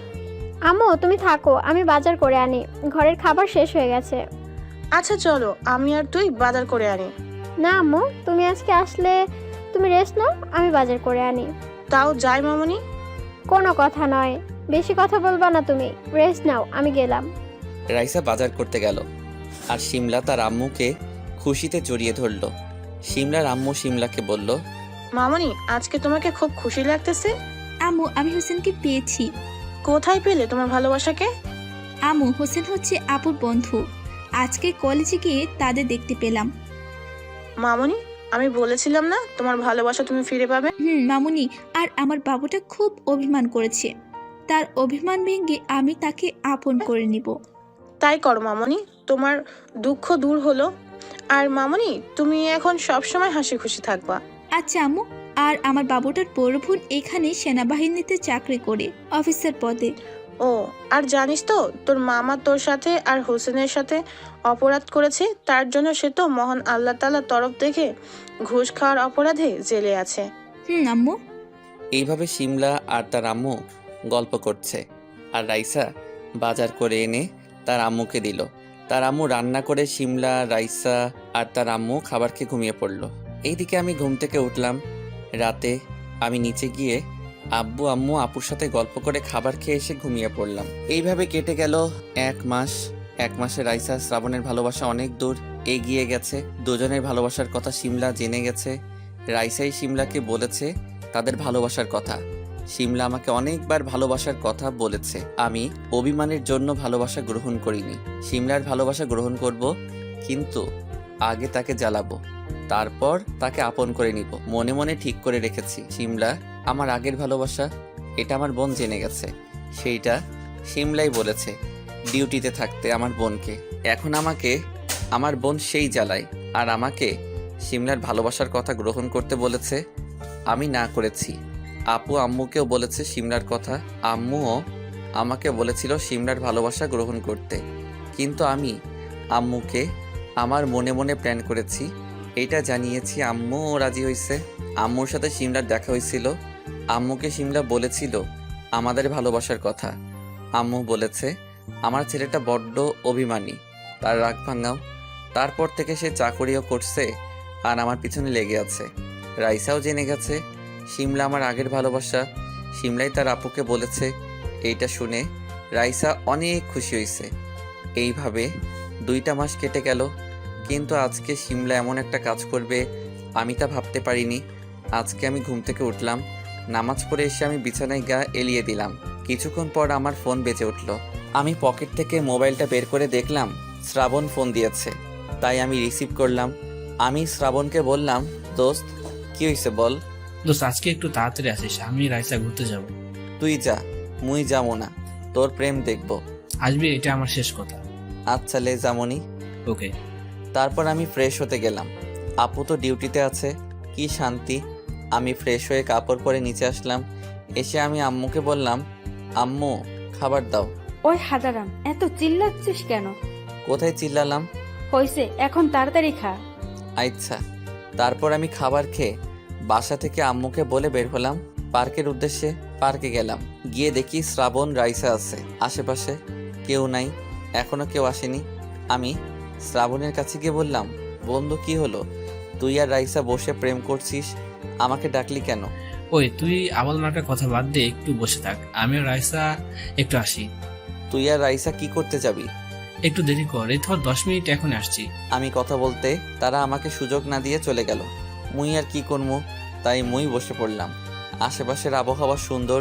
আম্মু তুমি থাকো, আমি বাজার করে আনি, ঘরের খাবার শেষ হয়ে গেছে।
আচ্ছা চলো, আমি আর তুই বাজার করে আনি।
না আম্মু, তুমি আজকে আসলে তুমি রেস্ট নাও, আমি বাজার করে আনি।
তাও যাই মামনি।
কোনো কথা নয়, বেশি কথা বলবা না, তুমি রেস্ট নাও, আমি গেলাম।
রাইসা বাজার করতে গেল আর শিমলা তার আম্মুকে খুশিতে জড়িয়ে ধরলো। শিমলার আম্মু শিমলাকে বলল,
মামনি আজকে তোমাকে খুব খুশি লাগতেছে।
আম্মু আমি হোসেনকে পেয়েছি।
কোথায় পেলে তোমার ভালোবাসাকে?
আম্মু হোসেন হচ্ছে আপুর বন্ধু, আজকে কলেজে গিয়ে তাদের দেখতে পেলাম।
মামনি আমি বলেছিলাম না তোমার ভালোবাসা তুমি ফিরে পাবে?
মামুনি, আর আমার বাবুটা খুব অভিমান করেছে, তার অভিমান ভেঙে আমি তাকে আপন করে নিব।
তাই করো মামনি, তোমার দুঃখ দূর হলো, আর মামনি, তুমি এখন সব সময় হাসি খুশি থাকবা।
আচ্ছা আম্মু, আর আমার বাবুটার বড় বোন এখানে সেনাবাহিনীতে চাকরি করে অফিসার পদে।
ও, আর জানিস তো তোর মামা তোর সাথে আর হোসেনের সাথে অপরাধ করেছে, তার জন্য সে তো মহান আল্লাহ তাআলার তরফ থেকে ঘুষ খাওয়ার অপরাধে জেলে আছে।
আম্মু।
এইভাবে শিমলা আর তার আম্মু গল্প করছে, আর রাইসা বাজার করে এনে তার আম্মুকে দিল। তার আম্মু রান্না করে শিমলা, রাইসা আর তার আম্মু খাবার খেয়ে ঘুমিয়ে পড়ল। এইদিকে আমি ঘুম থেকে উঠলাম। রাতে আমি নিচে গিয়ে আব্বু আম্মু আপুর সাথে গল্প করে খাবার খেয়ে এসে ঘুমিয়ে পড়লাম। এইভাবে কেটে গেল 1 মাস। 1 মাসে রাইসা শ্রাবণের ভালোবাসা অনেক দূর এগিয়ে গেছে। দুজনের ভালোবাসার কথা শিমলা জেনে গেছে। রাইসাই শিমলাকে বলেছে তাদের ভালোবাসার কথা। শিমলা আমাকে অনেকবার ভালোবাসার কথা বলেছে। আমি অভিমানের জন্য ভালোবাসা গ্রহণ করিনি। শিমলার ভালোবাসা গ্রহণ করব, কিন্তু আগে তাকে জ্বালাবো, তারপর তাকে আপন করে নিব। মনে মনে ঠিক করে রেখেছি শিমলা আমার আগের ভালোবাসা, এটা আমার বোন জেনে গেছে। সেইটা শিমলাই বলেছে ডিউটিতে থাকতে আমার বোনকে। এখন আমাকে আমার বোন সেই জ্বালায়, আর আমাকে শিমলার ভালোবাসার কথা গ্রহণ করতে বলেছে। আমি না করেছি। আপু আম্মুকেও বলেছে শিমলার কথা। আম্মুও আমাকে বলেছিল শিমলার ভালোবাসা গ্রহণ করতে, কিন্তু আমি আম্মুকে আমার মনে মনে প্ল্যান করেছি, এটা জানিয়েছি। আম্মুও রাজি হয়েছে। আম্মুর সাথে শিমলার দেখা হয়েছিল। আম্মুকে শিমলা বলেছিল আমাদের ভালোবাসার কথা। আম্মু বলেছে আমার ছেলেটা বড্ড অভিমানী, তার রাগ ভাঙাও। তারপর থেকে সে চাকরিও করছে আর আমার পিছনে লেগে আছে। রাইসাও জেনে গেছে শিমলা আমার আগের ভালোবাসা। শিমলাই তার আপুকে বলেছে। এইটা শুনে রাইসা অনেক খুশি হয়েছে। এইভাবে 2টা মাস কেটে গেল, কিন্তু আজকে শিমলা এমন একটা কাজ করবে আমি তা ভাবতে পারিনি। আজকে আমি ঘুম থেকে উঠলাম, নামাজ পড়ে এসে আমি বিছানায় গা এলিয়ে দিলাম। কিছুক্ষণ পর আমার ফোন বেজে উঠল। আমি পকেট থেকে মোবাইলটা বের করে দেখলাম শ্রাবণ ফোন দিয়েছে, তাই আমি রিসিভ করলাম। আমি শ্রাবণকে বললাম, দোস্ত কি হয়েছে বল।
দোস্ত আজকে একটু তাড়াতাড়ি আসিস, আমি রাইসা ঘুরতে যাব।
তুই যা, মুই যাবো না, তোর প্রেম দেখব।
আসবি, এটা আমার শেষ কথা।
আচ্ছা লে যামনি।
ওকে।
তারপর আমি ফ্রেশ হতে গেলাম। আপু তো ডিউটিতে আছে, কি শান্তি। আমি ফ্রেশ হয়ে কাপড় পরে নিচে আসলাম। এসে আমি আম্মুকে বললাম, আম্মু খাবার দাও।
ওই হাদারাম, এত চিল্লাচ্ছিস কেন?
কোথায় চিল্লালাম?
হইছে, এখন তাড়াতাড়ি খা।
আচ্ছা। তারপর আমি খাবার খেয়ে বাসা থেকে আম্মুকে বলে বের হলাম পার্কের উদ্দেশ্যে। পার্কে গেলাম, গিয়ে দেখি শ্রাবণ, রাইসা আছে। আশেপাশে কেউ নাই, এখনো কেউ আসেনি। আমি শ্রাবণের কাছে গিয়ে বললাম, বন্ধু কি হলো, তুই আর রাইসা বসে প্রেম করছিস, আমাকে ডাকলি কেন?
ওই তুই আবাল মার্কা কথা বাদ দিয়ে একটু বসে থাক, আমিও রাইসা একটু আসি।
তুই আর রাইসা কি করতে যাবি?
একটু দেরি কর, এই ধর 10 মিনিট, এখন আসছি।
আমি কথা বলতে তারা আমাকে সুযোগ না দিয়ে চলে গেল। মুই আর কি করবো, তাই মুই বসে পড়লাম। আশেপাশের আবহাওয়া সুন্দর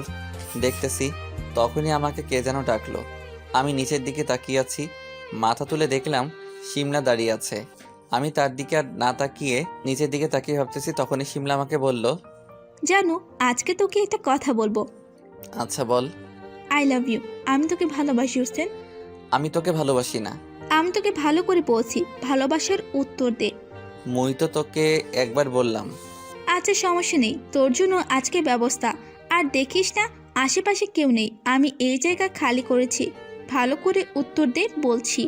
দেখতেছি। তখনই আমাকে কে যেন ডাকলো। আমি নিচের দিকে তাকিয়ে আছি, মাথা তুলে দেখলাম শিমলা দাঁড়িয়ে আছে। আমি তার দিকে আর না তাকিয়ে নিচের দিকে তাকিয়ে ভাবতেছি, তখনই শিমলা আমাকে বলল,
জানো আজকে তোকে একটা কথা বলবো।
আচ্ছা বল।
I love you. আমি তোকে ভালোবাসি হোসেন।
আমি তোকে ভালোবাসি না।
আমি তোকে ভালো করে বলছি, ভালোবাসার উত্তর দে।
মুই তো তোকে একবার বললাম।
আচ্ছা সমস্যা নেই, তোর জন্য আজকে ব্যবস্থা। আর দেখিস না আশেপাশে কেউ নেই, আমি এই জায়গা খালি করেছি। ভালো করে উত্তর দে বলছি।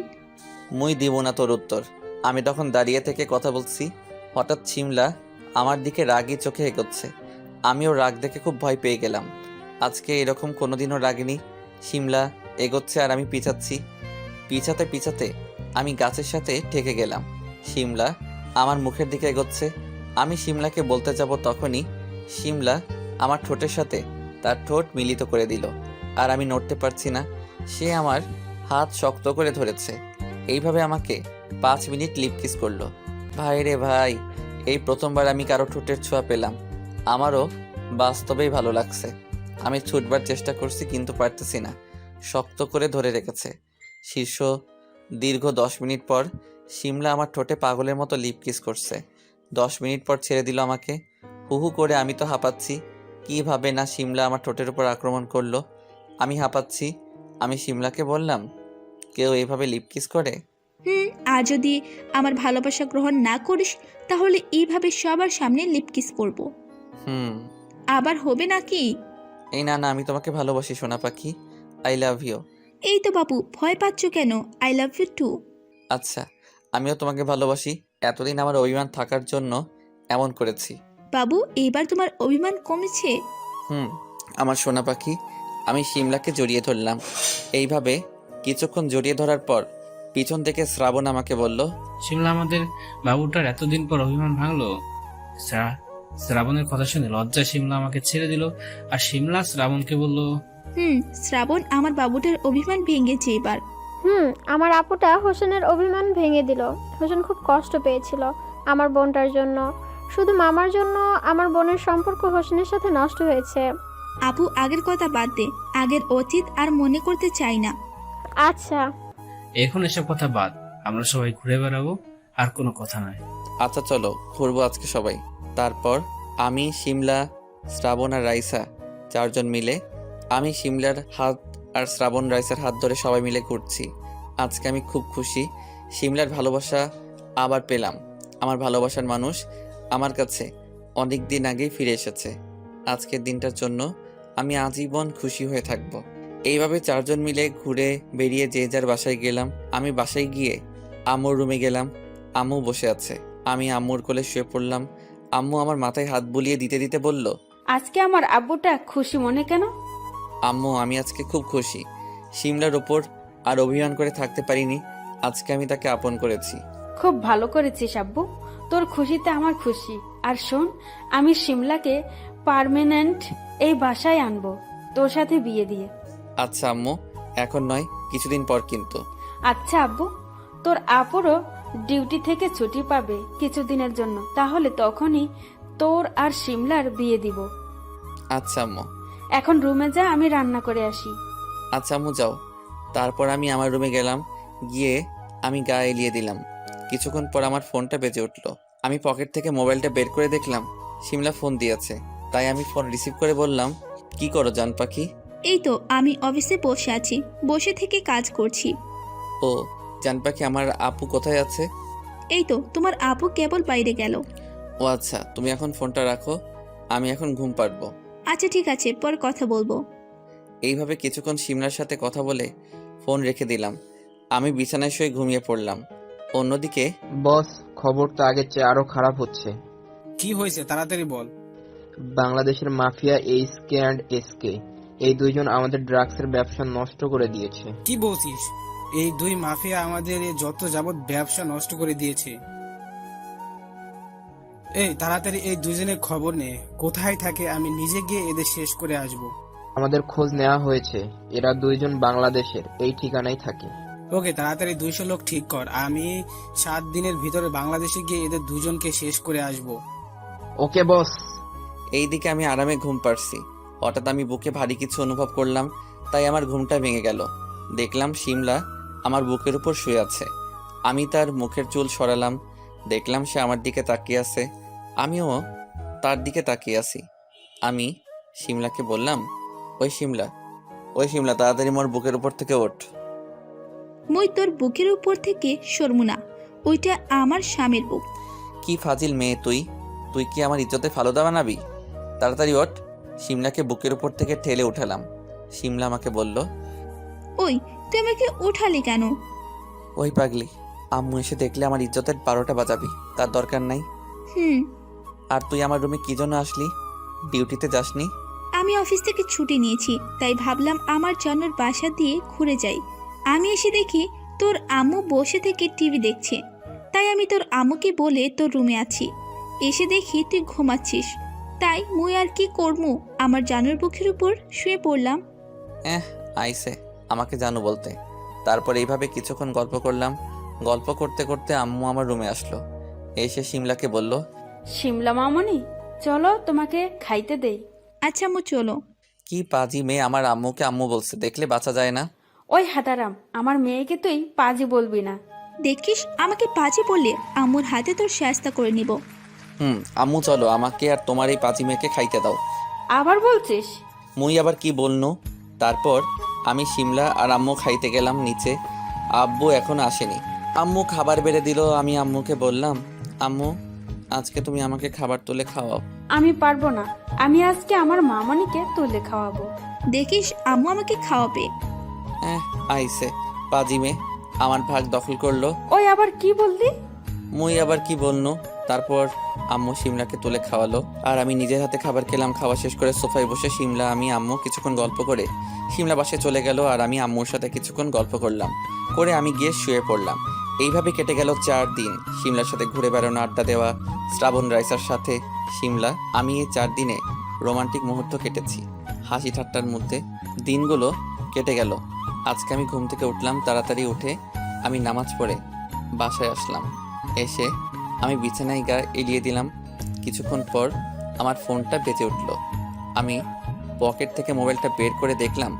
মুই দিব না তোর উত্তর। আমি তখন দাঁড়িয়ে থেকে কথা বলছি, হঠাৎ শিমলা আমার দিকে রাগি চোখে এগোচ্ছে। আমিও রাগ দেখে খুব ভয় পেয়ে গেলাম। আজকে এরকম কোনোদিনও রাগিনি। শিমলা এগোচ্ছে আর আমি পিছাচ্ছি। পিছাতে পিছাতে আমি গাছের সাথে ঠেকে গেলাম। শিমলা আমার মুখের দিকে এগোচ্ছে। আমি শিমলাকে বলতে যাব, তখনই শিমলা আমার ঠোঁটের সাথে তার ঠোঁট মিলিত করে দিল, আর আমি নড়তে পারছি না। সে আমার হাত শক্ত করে ধরেছে। এইভাবে আমাকে 5 মিনিট লিপ কিস করলো। ভাই রে ভাই, এই প্রথমবার আমি কারো ঠোঁটের ছোঁয়া পেলাম। আমারও বাস্তবেই ভালো লাগছে। আমি ছুটবার চেষ্টা করছি, কিন্তু পারতেছি না। শক্ত করে ধরে রেখেছে। শীর্ষ দীর্ঘ 10 মিনিট পর শিমলা আমার ঠোঁটে পাগলের মতো লিপ কিস করছে। 10 মিনিট পর ছেড়ে দিল আমাকে। হুহু করে আমি তো হাঁপাচ্ছি। কীভাবে না শিমলা আমার ঠোঁটের উপর আক্রমণ করলো। আমি হাঁপাচ্ছি। আমি শিমলাকে বললাম, কেউ এইভাবে লিপ কিস করে?
আর যদি আমার ভালোবাসা গ্রহণ না করিস তাহলে এইভাবে সবার সামনে লিপ কিস করব। আবার হবে নাকি?
এই না না, আমি তোমাকে ভালোবাসি সোনা পাখি। I love you.
এই তো বাবু, ভয় পাচ্ছ কেন? I love you too.
আচ্ছা, আমিও তোমাকে ভালোবাসি। এতদিন আমার অভিমান থাকার জন্য এমন করেছি।
বাবু, এইবার তোমার অভিমান কমেছে?
আমার সোনা পাখি। আমি শিমলাকে জড়িয়ে ধরলাম। এইভাবে কিছুক্ষণ জড়িয়ে ধরার পর পিছন থেকে শ্রাবণ আমাকে বলল,
শিমলা, আমাদের বাবুটার এতদিন পর অভিমান ভাঙলো। শ্রাবণের কথা শুনে লজ্জায় শিমলা আমাকে ছেড়ে দিল, আর শিমলা শ্রাবণকে বলল,
শ্রাবণ, আমার বাবুটার অভিমান ভেঙেছে এবার।
আমার আপুটা হোসেনের অভিমান ভেঙে দিল। হোসেন খুব কষ্ট পেয়েছিল আমার বোনটার জন্য। শুধু মামার জন্য আমার বোনের সম্পর্ক হোসেনের সাথে নষ্ট হয়েছে।
আপু, আগের কথা বাদ দে, আগের অতীত আর মনে করতে চাই না।
আচ্ছা,
এখন এসব কথা বাদ, আমরা সবাই ঘুরে বেড়াবো, আর কোনো কথা নয়।
আচ্ছা চলো ঘুরবো আজকে সবাই। তারপর আমি, শিমলা, শ্রাবণ আর রাইসা চারজন মিলে, আমি শিমলার হাত আর শ্রাবণ রাইসার হাত ধরে সবাই মিলে ঘুরছি। আজকে আমি খুব খুশি। শিমলার ভালোবাসা আবার পেলাম। আমার ভালোবাসার মানুষ আমার কাছে অনেক দিন আগেই ফিরে এসেছে। আজকের দিনটার জন্য আমি আজীবন খুশি হয়ে থাকব। এইভাবে চারজন মিলে ঘুরে বেরিয়ে যে যার বাসায় গেলাম। আমি বাসায় গিয়ে আম্মুর রুমে গেলাম। আম্মু বসে আছে। আমি আম্মুর কোলে শুয়ে পড়লাম। আম্মু আমার মাথায় হাত বুলিয়ে দিতে দিতে বলল,
আজকে আমার আব্বুটা খুশি মনে কেন?
আম্মু, আমি আজকে খুব খুশি। শিমলার ওপর আর অভিমান করে থাকতে পারিনি। আজকে আমি তাকে আপন করেছি।
খুব ভালো করেছিস আব্বু, তোর খুশিতে আমার খুশি। আর শোন, আমি শিমলাকে পার্মানেন্ট এই বাসায় আনবো, তোর সাথে বিয়ে দিয়ে।
আচ্ছা আম্মু, এখন নয়, কিছুদিন পর কিন্তু।
আচ্ছা আব্বু, তোর আপুরও ডিউটি থেকে ছুটি পাবে কিছুদিনের জন্য, তাহলে তখনই তোর আর শিমলার বিয়ে দিব।
আচ্ছা আম্মু।
এখন রুমে যা, আমি রান্না করে আসি।
আচ্ছা আম্মু, যাও। তারপর আমি আমার রুমে গেলাম। গিয়ে আমি গা এলিয়ে দিলাম। কিছুক্ষণ পর আমার ফোনটা বেজে উঠলো। আমি পকেট থেকে মোবাইলটা বের করে দেখলাম শিমলা ফোন দিয়েছে। তাই আমি ফোন রিসিভ করে বললাম, কি করো জান পাখি?
এই তো আমি অফিসে বসে আছি, বসে থেকে কাজ করছি।
ও জান পাখি, আমার আপু কোথায় আছে?
এই তো তোমার আপু কেবল বাইরে গেল।
ও আচ্ছা, তুমি এখন ফোনটা রাখো, আমি এখন ঘুম পাড়বো।
আচ্ছা ঠিক আছে, পর কথা বলবো।
এইভাবে কিছুক্ষণ শিমলার সাথে কথা বলে ফোন রেখে দিলাম। আমি বিছানায় শুয়ে ঘুমিয়ে পড়লাম। অন্যদিকে
বস, খবর তো আগের চেয়ে আরো খারাপ হচ্ছে।
কি হয়েছে তাড়াতাড়ি বল।
বাংলাদেশের মাফিয়া এইচকে অ্যান্ড এসকে, এই দুইজন আমাদের ড্রাগসের ব্যবসা নষ্ট করে দিয়েছে।
কি বলছিস? এই দুই মাফিয়া আমাদের যত যাবত ব্যবসা নষ্ট করে দিয়েছে। এই তাড়াতাড়ি এই দুজনের খবর নে, কোথায় থাকে আমি নিজে গিয়ে এদের শেষ করে আসব।
আমাদের খোঁজ নেওয়া হয়েছে, এরা দুইজন বাংলাদেশের এই ঠিকানায় থাকে।
ওকে, তাড়াতাড়ি 200 লোক ঠিক কর, আমি 7 দিনের ভিতরে বাংলাদেশে গিয়ে এদের দুজনকে শেষ করে আসব।
ওকে বস।
এইদিকে আমি আরামে ঘুম পাড়ছি। হঠাৎ আমি বুকে ভারী কিছু অনুভব করলাম, তাই আমার ঘুমটা ভেঙে গেল। দেখলাম শিমলা আমার বুকের উপর শুয়ে আছে। আমি তার মুখের চুল সরালাম। দেখলাম সে আমার দিকে তাকিয়ে আছে, আমিও তার দিকে তাকিয়ে আছি। আমি শিমলাকে বললাম, ওই শিমলা তাড়াতাড়ি মোর বুকের উপর থেকে ওঠ।
মই তোর বুকের উপর থেকে সরমু না, ওইটা আমার স্বামীর বুক।
কি ফাজিল মেয়ে তুই! তুই কি আমার ইজ্জতে ফালুদা বানাবি? তাড়াতাড়ি ওঠ। শিমলাকে বুকের উপর থেকে ঠেলে উঠালাম। শিমলা আমাকে বলল,
ওই তুই আমাকে উঠালি কেন?
ওই পাগলি, আম্মু এসে দেখলে আমার ইজ্জতের 12টা বাজাবি, তার দরকার নাই। আর তুই আমার রুমে কি জন্য আসলি? ডিউটিতে যাসনি?
আমি অফিস থেকে ছুটি নিয়েছি, তাই ভাবলাম আমার জন্যর বাসা দিয়ে ঘুরে যাই। আমি এসে দেখি তোর আম্মু বসে থেকে টিভি দেখছে, তাই আমি তোর আম্মুকে বলে তোর রুমে আছি। এসে দেখি তুই ঘুমাচ্ছিস, তাই মুই আর কি করমু, আমার জানুর বুকের উপর শুয়ে পড়লাম।
আইসে আমাকে জানু বলতে। তারপর এইভাবে কিছুক্ষণ গল্প করলাম। গল্প করতে করতে আম্মু আমার রুমে আসলো। এসে শিমলাকে বলল,
শিমলা মামনি, চলো তোমাকে খাইতে দেই।
আচ্ছা আম্মু চলো।
কি পাজি মেয়ে, আমার আম্মুকে আম্মু বলছে, দেখলে বাঁচা যায় না।
ওই হাতারাম, আমার মেয়েকে তুই পাজি বলবি না।
দেখিস, আমাকে পাজি বললে আম্মুর হাতে তোর শায়েস্তা করে নিব।
আম্মু চলো, আমাকে আর তোমার এই পাজি মেয়েকে খাইতে দাও।
আবার বলছিস?
মুই আবার কি বলনু। তারপর আমি শিমলা আর আম্মু খাইতে গেলাম নিচে। আব্বু এখন আসেনি, আম্মু খাবার বেড়ে দিল। আমি আম্মুকে বললাম, আম্মু আজকে তুমি আমাকে খাবার তুলে খাওয়াও।
আমি পারবো না, আমি আজকে আমার মামনিকে তুলে খাওয়াবো।
দেখিস আম্মু আমাকে খাওয়াবে।
আইসে পাজিমে আমার ভাগ দখল করলো।
ওই আবার কি বললি?
মুই আবার কি বলনো। তারপর আম্মু শিমলাকে তুলে খাওয়ালো আর আমি নিজের হাতে খাবার খেলাম। খাওয়া শেষ করে সোফায় বসে শিমলা আমি আম্মু কিছুক্ষণ গল্প করে শিমলা বাসায় চলে গেল আর আমি আম্মুর সাথে কিছুক্ষণ গল্প করলাম করে আমি গিয়ে শুয়ে পড়লাম। এইভাবে কেটে গেল 4 দিন। শিমলার সাথে ঘুরে বেড়ানো, আড্ডা দেওয়া, শ্রাবণ রাইসার সাথে শিমলা। আমি এই 4 দিনে রোমান্টিক মুহূর্ত কেটেছি হাসি ঠাট্টার মধ্যে। দিনগুলো কেটে গেল। আজকে আমি ঘুম থেকে উঠলাম তাড়াতাড়ি। উঠে আমি নামাজ পড়ে বাসায় আসলাম। এসে আমি বিছানায় গা এলিয়ে দিলাম। কিছুক্ষণ পর আমার ফোনটা বেজে উঠল। আমি পকেট থেকে মোবাইলটা বের করে দেখলাম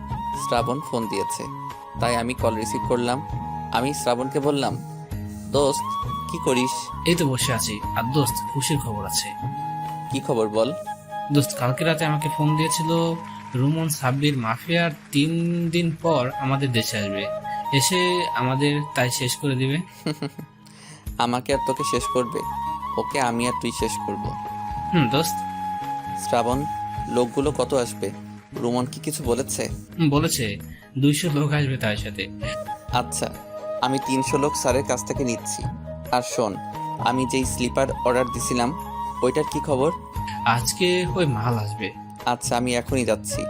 শ্রাবণ ফোন দিয়েছে, তাই আমি কল রিসিভ করলাম। আমি শ্রাবণকে বললাম, দোস্ত কি করিস?
এই তো বসে আছি। আর দোস্ত, খুশির খবর আছে।
কি খবর বল?
দোস্ত, কালকে রাতে আমাকে ফোন দিয়েছিল রুমন সাব্বির মাফিয়ার 3 দিন পর আমাদের দেশে আসবে, এসে আমাদের তাই শেষ করে দিবে।
আমাকে আর তোকে শেষ করবে? ওকে আমি আর তুই শেষ করব।
দোস্ত।
শ্রাবণ, লোকগুলো কত আসবে? রুমন কি কিছু বলেছে?
বলেছে 200 লোক আসবে তার সাথে।
আচ্ছা, আমি 300 লোক স্যারের কাছ থেকে নিচ্ছি। আর শোন, আমি যেই স্লিপার অর্ডার দিছিলাম ওইটার কি খবর?
আজকে ওই মাল আসবে।
আচ্ছা, আমি এখনই যাচ্ছি।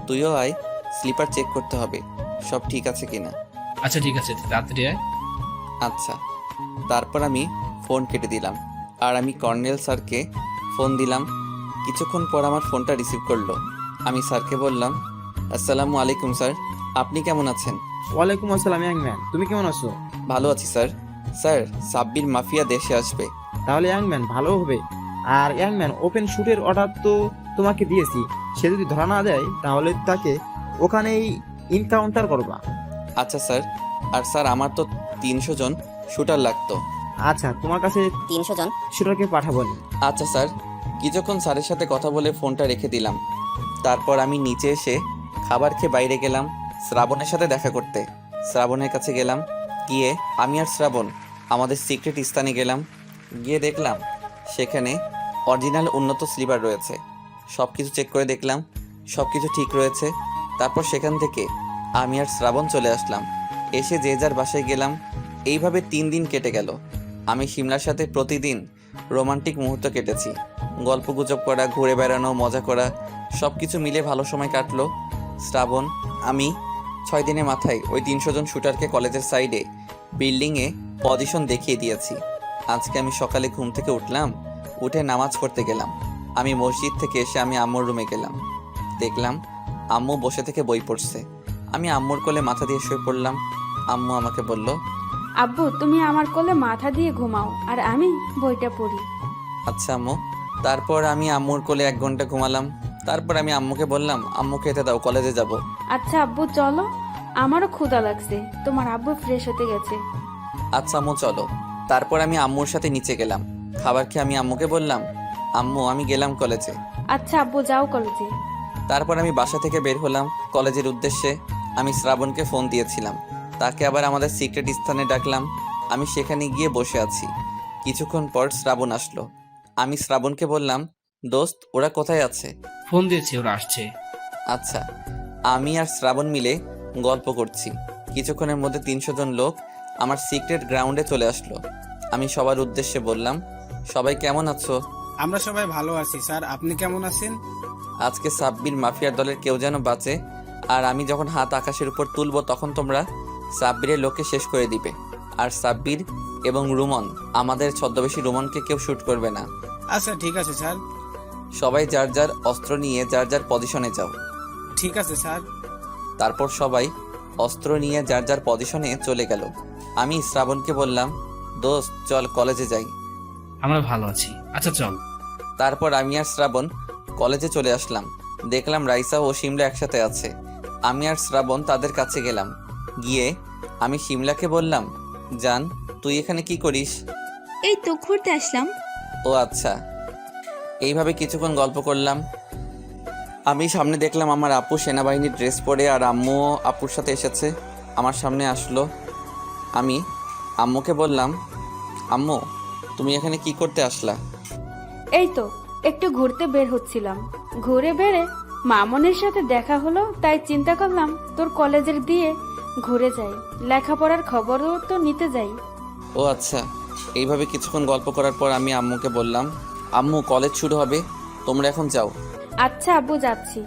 তুইও আয়, স্লিপার চেক করতে হবে সব ঠিক আছে কিনা।
আচ্ছা ঠিক আছে, তাড়াতাড়ি আয়।
আচ্ছা। তারপর আমি ফোন কেটে দিলাম আর আমি কর্নেল স্যারকে ফোন দিলাম। কিছুক্ষণ পর আমার ফোনটা রিসিভ করলো। আমি স্যারকে বললাম, আসসালামু আলাইকুম স্যার, আপনি কেমন আছেন?
ওয়ালাইকুম আসসালাম ইয়াংম্যান, তুমি কেমন আছো?
ভালো আছি স্যার। স্যার, সাব্বির মাফিয়া দেশে আসবে।
তাহলে ইয়াংম্যান ভালো হবে। আর ইয়াংম্যান, ওপেন শুটের অর্ডার তো তোমাকে দিয়েছি, সে যদি ধরা না দেয় তাহলে তাকে ওখানেই ইনকাউন্টার করবা।
আচ্ছা স্যার। আর স্যার, আমার তো 300 জন শুটার লাগতো।
আচ্ছা, তোমার কাছে
300 জন
শুটারকে পাঠাবো।
আচ্ছা স্যার। কিছুক্ষণ স্যারের সাথে কথা বলে ফোনটা রেখে দিলাম। তারপর আমি নিচে এসে খাবার খেয়ে বাইরে গেলাম শ্রাবণের সাথে দেখা করতে। শ্রাবণের কাছে গেলাম। গিয়ে আমি আর শ্রাবণ আমাদের সিক্রেট স্থানে গেলাম। গিয়ে দেখলাম সেখানে অরিজিনাল উন্নত স্লিপার রয়েছে। সব কিছু চেক করে দেখলাম সব কিছু ঠিক রয়েছে। তারপর সেখান থেকে আমি আর শ্রাবণ চলে আসলাম। এসে যে যার বাসায় গেলাম। এইভাবে 3 দিন কেটে গেল। আমি শিমলার সাথে প্রতিদিন রোমান্টিক মুহূর্ত কেটেছি। গল্পগুজব করা, ঘুরে বেড়ানো, মজা করা, সব কিছু মিলে ভালো সময় কাটলো। শ্রাবণ, আমি 6 দিনের মাথায় ওই 300 জন শুটারকে কলেজের সাইডে বিল্ডিংয়ে পজিশন দেখিয়ে দিয়েছি। আজকে আমি সকালে ঘুম থেকে উঠলাম, উঠে নামাজ পড়তে গেলাম। আমি মসজিদ থেকে এসে আমি আম্মুর রুমে গেলাম। দেখলাম আম্মু বসে থেকে বই পড়ছে। আমি আম্মুর কোলে মাথা দিয়ে শুয়ে পড়লাম। আম্মু আমাকে বলল,
আব্বু তুমি আমার কোলে মাথা দিয়ে ঘুমাও আর আমি বইটা পড়ি।
আচ্ছা আম্মু। তারপর আমি আম্মুর কোলে 1 ঘন্টা ঘুমালাম। তারপর আমি আম্মুকে বললাম, আম্মু খেতে দাও, কলেজে যাব।
আচ্ছা আব্বু চলো, আমারও ক্ষুধা লাগছে, তোমার আব্বু ফ্রেশ হতে গেছে।
আচ্ছা আম্মু চলো। তারপর আমি আম্মুর সাথে নিচে গেলাম। খাবার খেয়ে আমি আম্মুকে বললাম, আম্মু আমি গেলাম কলেজে।
আচ্ছা আব্বু যাও কলেজে।
তারপর আমি বাসা থেকে বের হলাম কলেজের উদ্দেশ্যে। আমি শ্রাবণকে ফোন দিয়েছিলাম, তাকে আবার আমাদের সিক্রেট স্থানে ডাকলাম। আমি সেখানে গিয়ে বসে আছি। কিছুক্ষণ পর শ্রাবণ আসলো। আমি শ্রাবণকে বললাম, দোস্ত ওরা কোথায় আছে?
ফোন দিয়েছি, ওরা আসছে।
আচ্ছা। আমি আর শ্রাবণ মিলে গল্প করছি। কিছুক্ষণের মধ্যে 300 জন লোক আমার সিক্রেট গ্রাউন্ডে চলে আসলো। আমি সবার উদ্দেশ্যে বললাম, সবাই কেমন আছো?
আমরা সবাই ভালো আছি স্যার, আপনি কেমন আছেন?
আজকে সাব্বির মাফিয়ার দলের কেউ যেন বাঁচে। আর আমি যখন হাত আকাশের উপর তুলবো তখন তোমরা সাব্বিরের লোককে শেষ করে দিবে। আর সাব্বির এবং রুমন, আমাদের ছদ্মবেশী রুমনকে কেউ শ্যুট করবে না।
আচ্ছা ঠিক আছে স্যার।
সবাই যার যার অস্ত্র নিয়ে যার যার পজিশনে যাও।
ঠিক আছে স্যার।
তারপর সবাই অস্ত্র নিয়ে যার যার পজিশনে চলে গেল। আমি শ্রাবণকে বললাম, দোস্ত চল কলেজে যাই।
আমরা ভালো আছি, আচ্ছা চল।
তারপর আমি আর শ্রাবণ কলেজে চলে আসলাম। দেখলাম রাইসা ও শিমলা একসাথে আছে। আমি আর শ্রাবণ তাদের কাছে গেলাম। গিয়ে আমি শিমলাকে বললাম, জান তুই এখানে কি করিস?
এই তো ঘুরতে আসলাম।
ও আচ্ছা। এইভাবে কিছুক্ষণ গল্প করলাম। আমি সামনে দেখলাম আমার আপু সেনাবাহিনীর ড্রেস পরে, আর আম্মুও আপুর সাথে এসেছে। আমার সামনে আসলো। আমি আম্মুকে বললাম, আম্মু তুমি এখানে কি করতে আসলা?
এই তো একটু ঘুরতে বের হচ্ছিলাম, ঘুরে বেড়ে মামনের সাথে দেখা হলো, তাই চিন্তা করলাম তোর কলেজের দিয়ে ঘুরে যাই, লেখাপড়ার খবরও তো নিতে যাই।
ও আচ্ছা। এইভাবে কিছুক্ষণ গল্প করার পর আমি আম্মুকে বললাম, আম্মু কলেজ শুরু হবে, তোমরা এখন যাও।
আচ্ছা আব্বু, যাচ্ছি।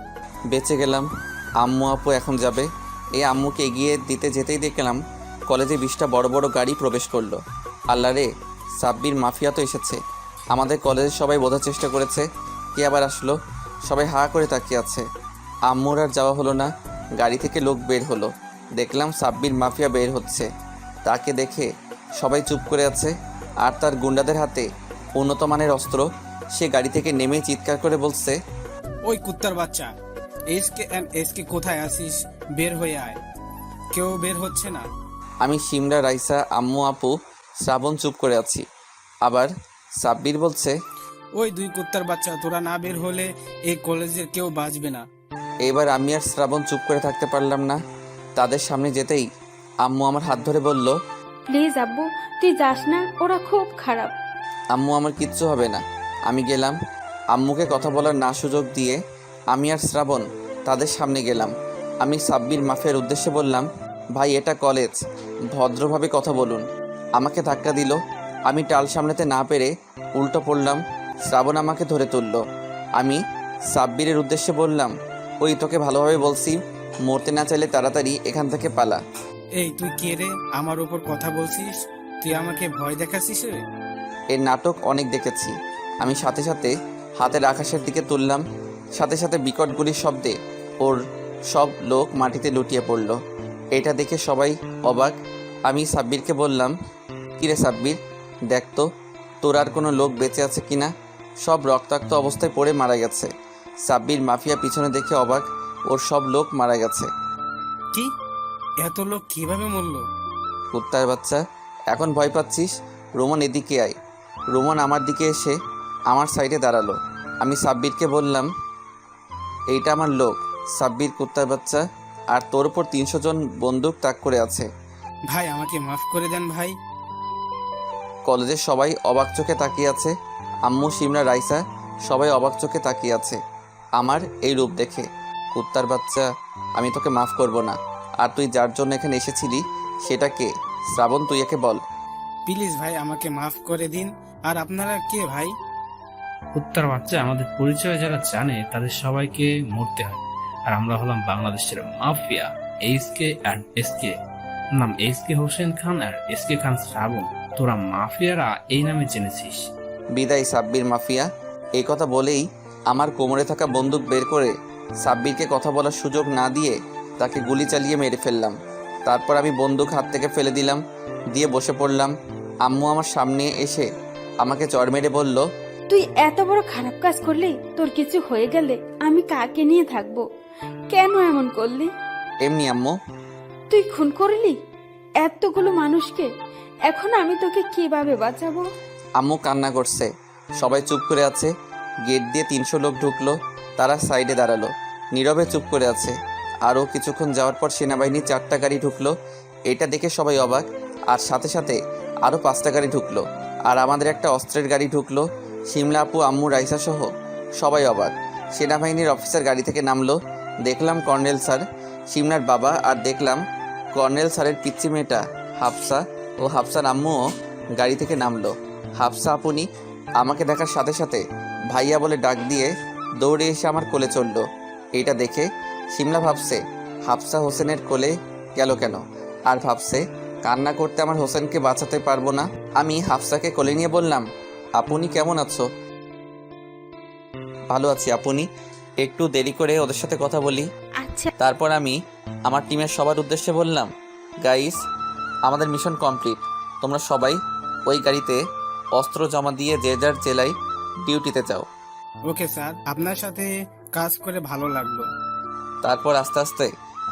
বেঁচে গেলাম। আম্মু আপু এখন যাবে। এই আম্মুকে এগিয়ে দিতে যেতেই দেখলাম কলেজে 20টা বড় বড় গাড়ি প্রবেশ করলো। আল্লাহ রে, সাব্বির মাফিয়া তো এসেছে। আমাদের কলেজের সবাই বোঝার চেষ্টা করেছে কে আবার আসলো। সবাই হা করে তাকিয়ে আছে। আম্মুর আর যাওয়া হলো না। গাড়ি থেকে লোক বের হলো, দেখলাম সাব্বির মাফিয়া বের হচ্ছে। তাকে দেখে সবাই চুপ করে আছে। আর তার গুন্ডাদের হাতে উন্নত মানের অস্ত্র। সে গাড়ি থেকে নেমে চিৎকার করে বলছে,
ওই কুত্তার বাচ্চা, এসকে কোথায় আসিস? বের হয়ে আয়। কেউ বের হচ্ছে না।
আমি সিমরা, রাইসা, আম্মু আপু, শ্রাবণ চুপ করে আছি। আবার সাব্বির বলছে,
ওই দুই কুত্তার বাচ্চা, তোরা না বের হলে এই কলেজের কেউ বাঁচবে না।
এবার আমি আর শ্রাবণ চুপ করে থাকতে পারলাম না। তাদের সামনে যেতেই আম্মু আমার হাত ধরে বলল,
প্লিজ আব্বু, তুই যাস না, ওরা খুব খারাপ।
আম্মু আমার কিচ্ছু হবে না। আমি গেলাম। আম্মুকে কথা বলার না সুযোগ দিয়ে আমি আর শ্রাবণ তাদের সামনে গেলাম। আমি সাব্বির মাফিয়ার উদ্দেশ্যে বললাম, ভাই এটা কলেজ, ভদ্রভাবে কথা বলুন। আমাকে ধাক্কা দিল। আমি টাল সামলাতে না পেরে উল্টো পড়লাম। শ্রাবণ আমাকে ধরে তুলল। আমি সাব্বিরের উদ্দেশ্যে বললাম, ওই তোকে ভালোভাবে বলছি, মরতে না চাইলে তাড়াতাড়ি এখান থেকে পালা।
এই তুই কে রে? আমার উপর কথা বলছিস? তুই আমাকে ভয় দেখাচ্ছিস রে?
এর নাটক অনেক দেখেছি। আমি সাথে সাথে হাতের আকাশের দিকে তুললাম। সাথে সাথে বিকট গুলির শব্দে ওর সব লোক মাটিতে লুটিয়ে পড়ল। এটা দেখে সবাই অবাক। আমি সাব্বিরকে বললাম, কিরে সাব্বির, দেখ তো তোর আর কোনো লোক বেঁচে আছে কিনা। সব রক্তাক্ত অবস্থায় পড়ে মারা গেছে। সাব্বির মাফিয়া পিছনে দেখে অবাক, ওর সব লোক মারা গেছে।
কি? এত লোক কিভাবে মরল?
কুত্তার বাচ্চা, এখন ভয় পাচ্ছিস? রোমন এদিকে আয়। রোমন আমার দিকে এসে আমার সাইডে দাঁড়ালো। আমি সাব্বিরকে বললাম, এইটা আমার লোক সাব্বির, কুত্তার বাচ্চা, আর তোর উপর 300 জন বন্দুক তাক করে আছে।
ভাই আমাকে মাফ করে দেন ভাই।
কলেজের সবাই অবাক চোখে তাকিয়ে আছে। আম্মু, সিমরা, রাইসা সবাই অবাক চোখে তাকিয়ে আছে আমার এই রূপ দেখে। কুত্তার বাচ্চা, আমি তোকে মাফ করব না। আর তুই যার জন্য এখানে এসেছিলি সেটা কে? শ্রাবণ, তুই একে বল।
প্লিজ ভাই আমাকে মাফ করে দিন। আর আপনারা কে ভাই?
কুত্তার বাচ্চা, আমাদের পরিচয় যারা জানে তাদের সবাইকে মরতে হয়। আর আমরা হলাম বাংলাদেশের মাফিয়া, এইচকে আর এসকে। নাম এইচকে হোসেন খান আর এসকে খান শ্রাবণ। তোরা মাফিয়ারা এই নামে জেনেছিস।
বিদায় সাব্বির মাফিয়া। এই কথা বলেই আমার কোমরে থাকা বন্দুক বের করে সাব্বিরকে কথা বলার সুযোগ না দিয়ে তাকে গুলি চালিয়ে মেরে ফেললাম। তারপর আমি বন্দুক হাত থেকে ফেলে দিলাম, দিয়ে বসে পড়লাম। আম্মু আমার সামনে এসে আমাকে চড় মেরে বলল,
তুই এত বড় খারাপ কাজ করলি, তোর কিছু হয়ে গেলে আমি কাকে নিয়ে থাকবো? কেন এমন করলি?
এমনি আম্মু।
তুই খুন করলি এতগুলো মানুষকে, এখন আমি তোকে কিভাবে বাঁচাবো?
আম্মু কান্না করছে। সবাই চুপ করে আছে। গেট দিয়ে 300 লোক ঢুকলো। তারা সাইডে দাঁড়ালো, নীরবে চুপ করে আছে। আরও কিছুক্ষণ যাওয়ার পর সেনাবাহিনীর 4টা গাড়ি ঢুকলো। এটা দেখে সবাই অবাক। আর সাথে সাথে আরও 5টা গাড়ি ঢুকলো। আর আমাদের একটা অস্ত্রের গাড়ি ঢুকলো। সিমলা আপু, আম্মু, রাইসা সহ সবাই অবাক। সেনাবাহিনীর অফিসার গাড়ি থেকে নামলো। দেখলাম কর্নেল স্যার, সিমলার বাবা। আর দেখলাম কর্নেল স্যারের পিচ্চি মেয়েটা হাফসা ও হাফসার আম্মুও গাড়ি থেকে নামলো। হাফসা আপনি আমাকে দেখার সাথে সাথে ভাইয়া বলে ডাক দিয়ে দৌড়ে এসে আমার কোলে চলল। এইটা দেখে সিমলা ভাবছে হাফসা হোসেনের কোলে গেল কেন, আর ভাবছে কান্না করতে আমার হোসেনকে বাঁচাতে পারবো না। আমি হাফসাকে কোলে নিয়ে বললাম, আপনি কেমন আছো? ভালো আছি আপনি। একটু দেরি করে ওদের সাথে কথা বলি।
আচ্ছা।
তারপর আমি আমার টিমের সবার উদ্দেশ্যে বললাম, গাইস, আমাদের মিশন কমপ্লিট। তোমরা সবাই ওই গাড়িতে অস্ত্র জমা দিয়ে যে যার জেলায় ডিউটিতে যাও।
ওকে স্যার, আপনার সাথে কাজ করে ভালো লাগলো।
তারপর আস্তে আস্তে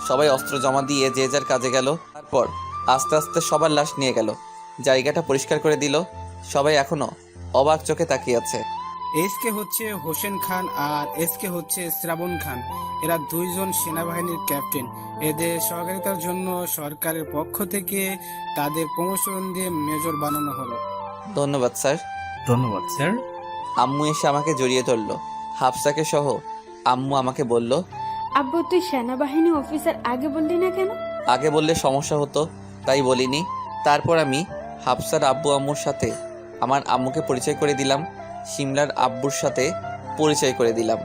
সবাই অস্ত্র জমা দিয়ে যে যার কাজে গেল। তারপর আস্তে আস্তে সবার লাশ নিয়ে গেল, জায়গাটা পরিষ্কার করে দিল। সবাই এখনো অবাক চোখে তাকিয়ে আছে।
এসকে হচ্ছে হোসেন খান আর এসকে হচ্ছে শ্রাবণ খান। এরা দুইজন সেনাবাহিনীর ক্যাপ্টেন। এদের সহকারিতার জন্য সরকারের পক্ষ থেকে তাদের প্রমোশন দিয়ে মেজর বানানো হলো।
ধন্যবাদ স্যার।
ধন্যবাদ স্যার।
আম্মু এসে আমাকে জড়িয়ে ধরলো, হাফসাকে সহ। আম্মু আমাকে বলল,
আব্বু তুই সেনাবাহিনী অফিসার আগে বললি না কেন?
আগে বললে সমস্যা হতো তাই বলিনি। তারপর আমি হাফসার আব্বু আম্মুর সাথে আমার আম্মুকে পরিচয় করে দিলাম, সিমলার আব্বুর সাথে পরিচয় করে দিলাম।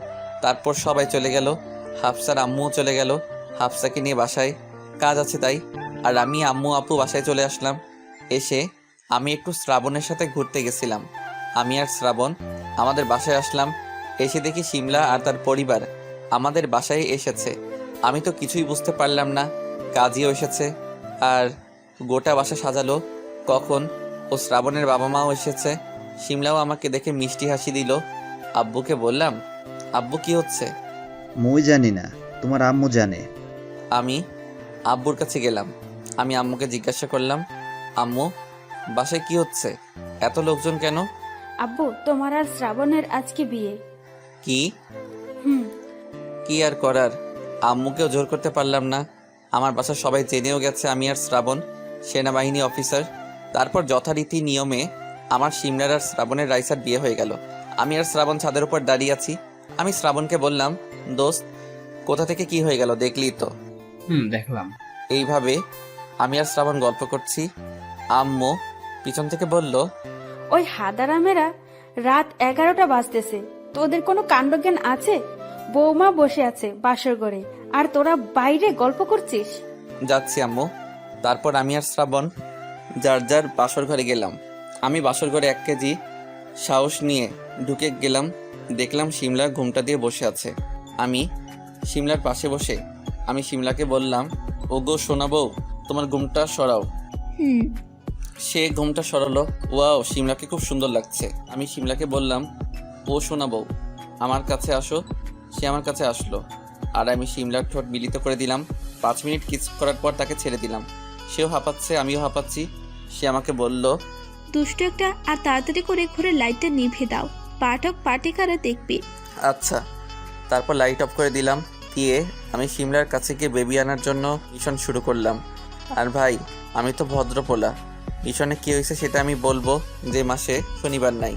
তারপর সবাই চলে গেল, হাফসার আম্মুও চলে গেল হাফসাকে নিয়ে বাসায়, কাজ আছে তাই। আর আমি আম্মু আপু বাসায় চলে আসলাম। এসে আমি একটু শ্রাবণের সাথে ঘুরতে গেছিলাম। আমি আর শ্রাবণ আমাদের বাসায় আসলাম। এসে দেখি সিমলা আর তার পরিবার আমাদের বাসায় এসেছে। আমি তো কিছুই বুঝতে পারলাম না, কাজীও এসেছে আর গোটা বাসা সাজালো। কখন ও শ্রাবণের বাবা মাও এসেছে। সিমলাও আমাকে দেখে মিষ্টি হাসি দিল। আব্বুকে বললাম, আব্বু কি হচ্ছে?
মুই জানি না, তোমার আম্মু জানে।
আমি আব্বুর কাছে গেলাম। আমি আম্মুকে জিজ্ঞাসা করলাম, আম্মু বাসায় কি হচ্ছে, এত লোকজন কেন?
আব্বু তোমার আর শ্রাবণের আজকে বিয়ে।
কি
হুম।
কি আর করার, আম্মুকেও জোর করতে পারলাম না। আমার বাসার সবাই জেনেও গেছে আমি আর শ্রাবণ সেনাবাহিনী অফিসার। তারপর যথারীতি নিয়মে আমার সিমলার আর শ্রাবণের রাইসার বিয়ে হয়ে গেল। আমি আর শ্রাবণ ছাদের উপর দাঁড়িয়ে আছি। আমি শ্রাবণকে বললাম, দোস্ত কোথা থেকে কি হয়ে গেল দেখলি তো?
দেখলাম।
এইভাবে আমি আর শ্রাবণ গল্প করছি। আম্মু পিছন থেকে বলল,
ওই হাদারামেরা রাত 11টা বাজতেছে, তোদের কোনো কাণ্ডজ্ঞান আছে? বৌমা বসে আছে বাসর ঘরে আর তোরা বাইরে গল্প করছিস।
যাচ্ছি আম্মু। তারপর আমি আর শ্রাবণ যার যার বাসর ঘরে গেলাম। আমি বাসর ঘরে 1 কেজি সাহস নিয়ে ঢুকে গেলাম। দেখলাম সিমলা ঘুমটা দিয়ে বসে আছে। আমি সিমলার পাশে বসে আমি সিমলাকে বললাম, ওগো শোনাবো, তোমার ঘুমটা সরাও। সে ঘুমটা সরালো। ওয়াও, সিমলাকে খুব সুন্দর লাগছে। আমি সিমলাকে বললাম, ও শোনাবো, আমার কাছে আসো। সে আমার কাছে আসলো আর আমি সিমলার ঠোঁট মিলিত করে দিলাম। 5 মিনিট কিস করার পর তাকে ছেড়ে দিলাম। সেও হাঁপাচ্ছে, আমিও হাঁপাচ্ছি। সে আমাকে বলল,
দুষ্ট একটা, আর তাড়াতাড়ি করে ঘরের লাইটটা নিভে দাও, পাঠক পাঠিকারা দেখবে।
আচ্ছা। তারপর লাইট অফ করে দিলাম। দিয়ে আমি সিমলার কাছে গিয়ে বেবি আনার জন্য মিশন শুরু করলাম। আর ভাই আমি তো ভদ্রপোলা, মিশনে কী হয়েছে সেটা আমি বলবো যে মাসে শনিবার নাই।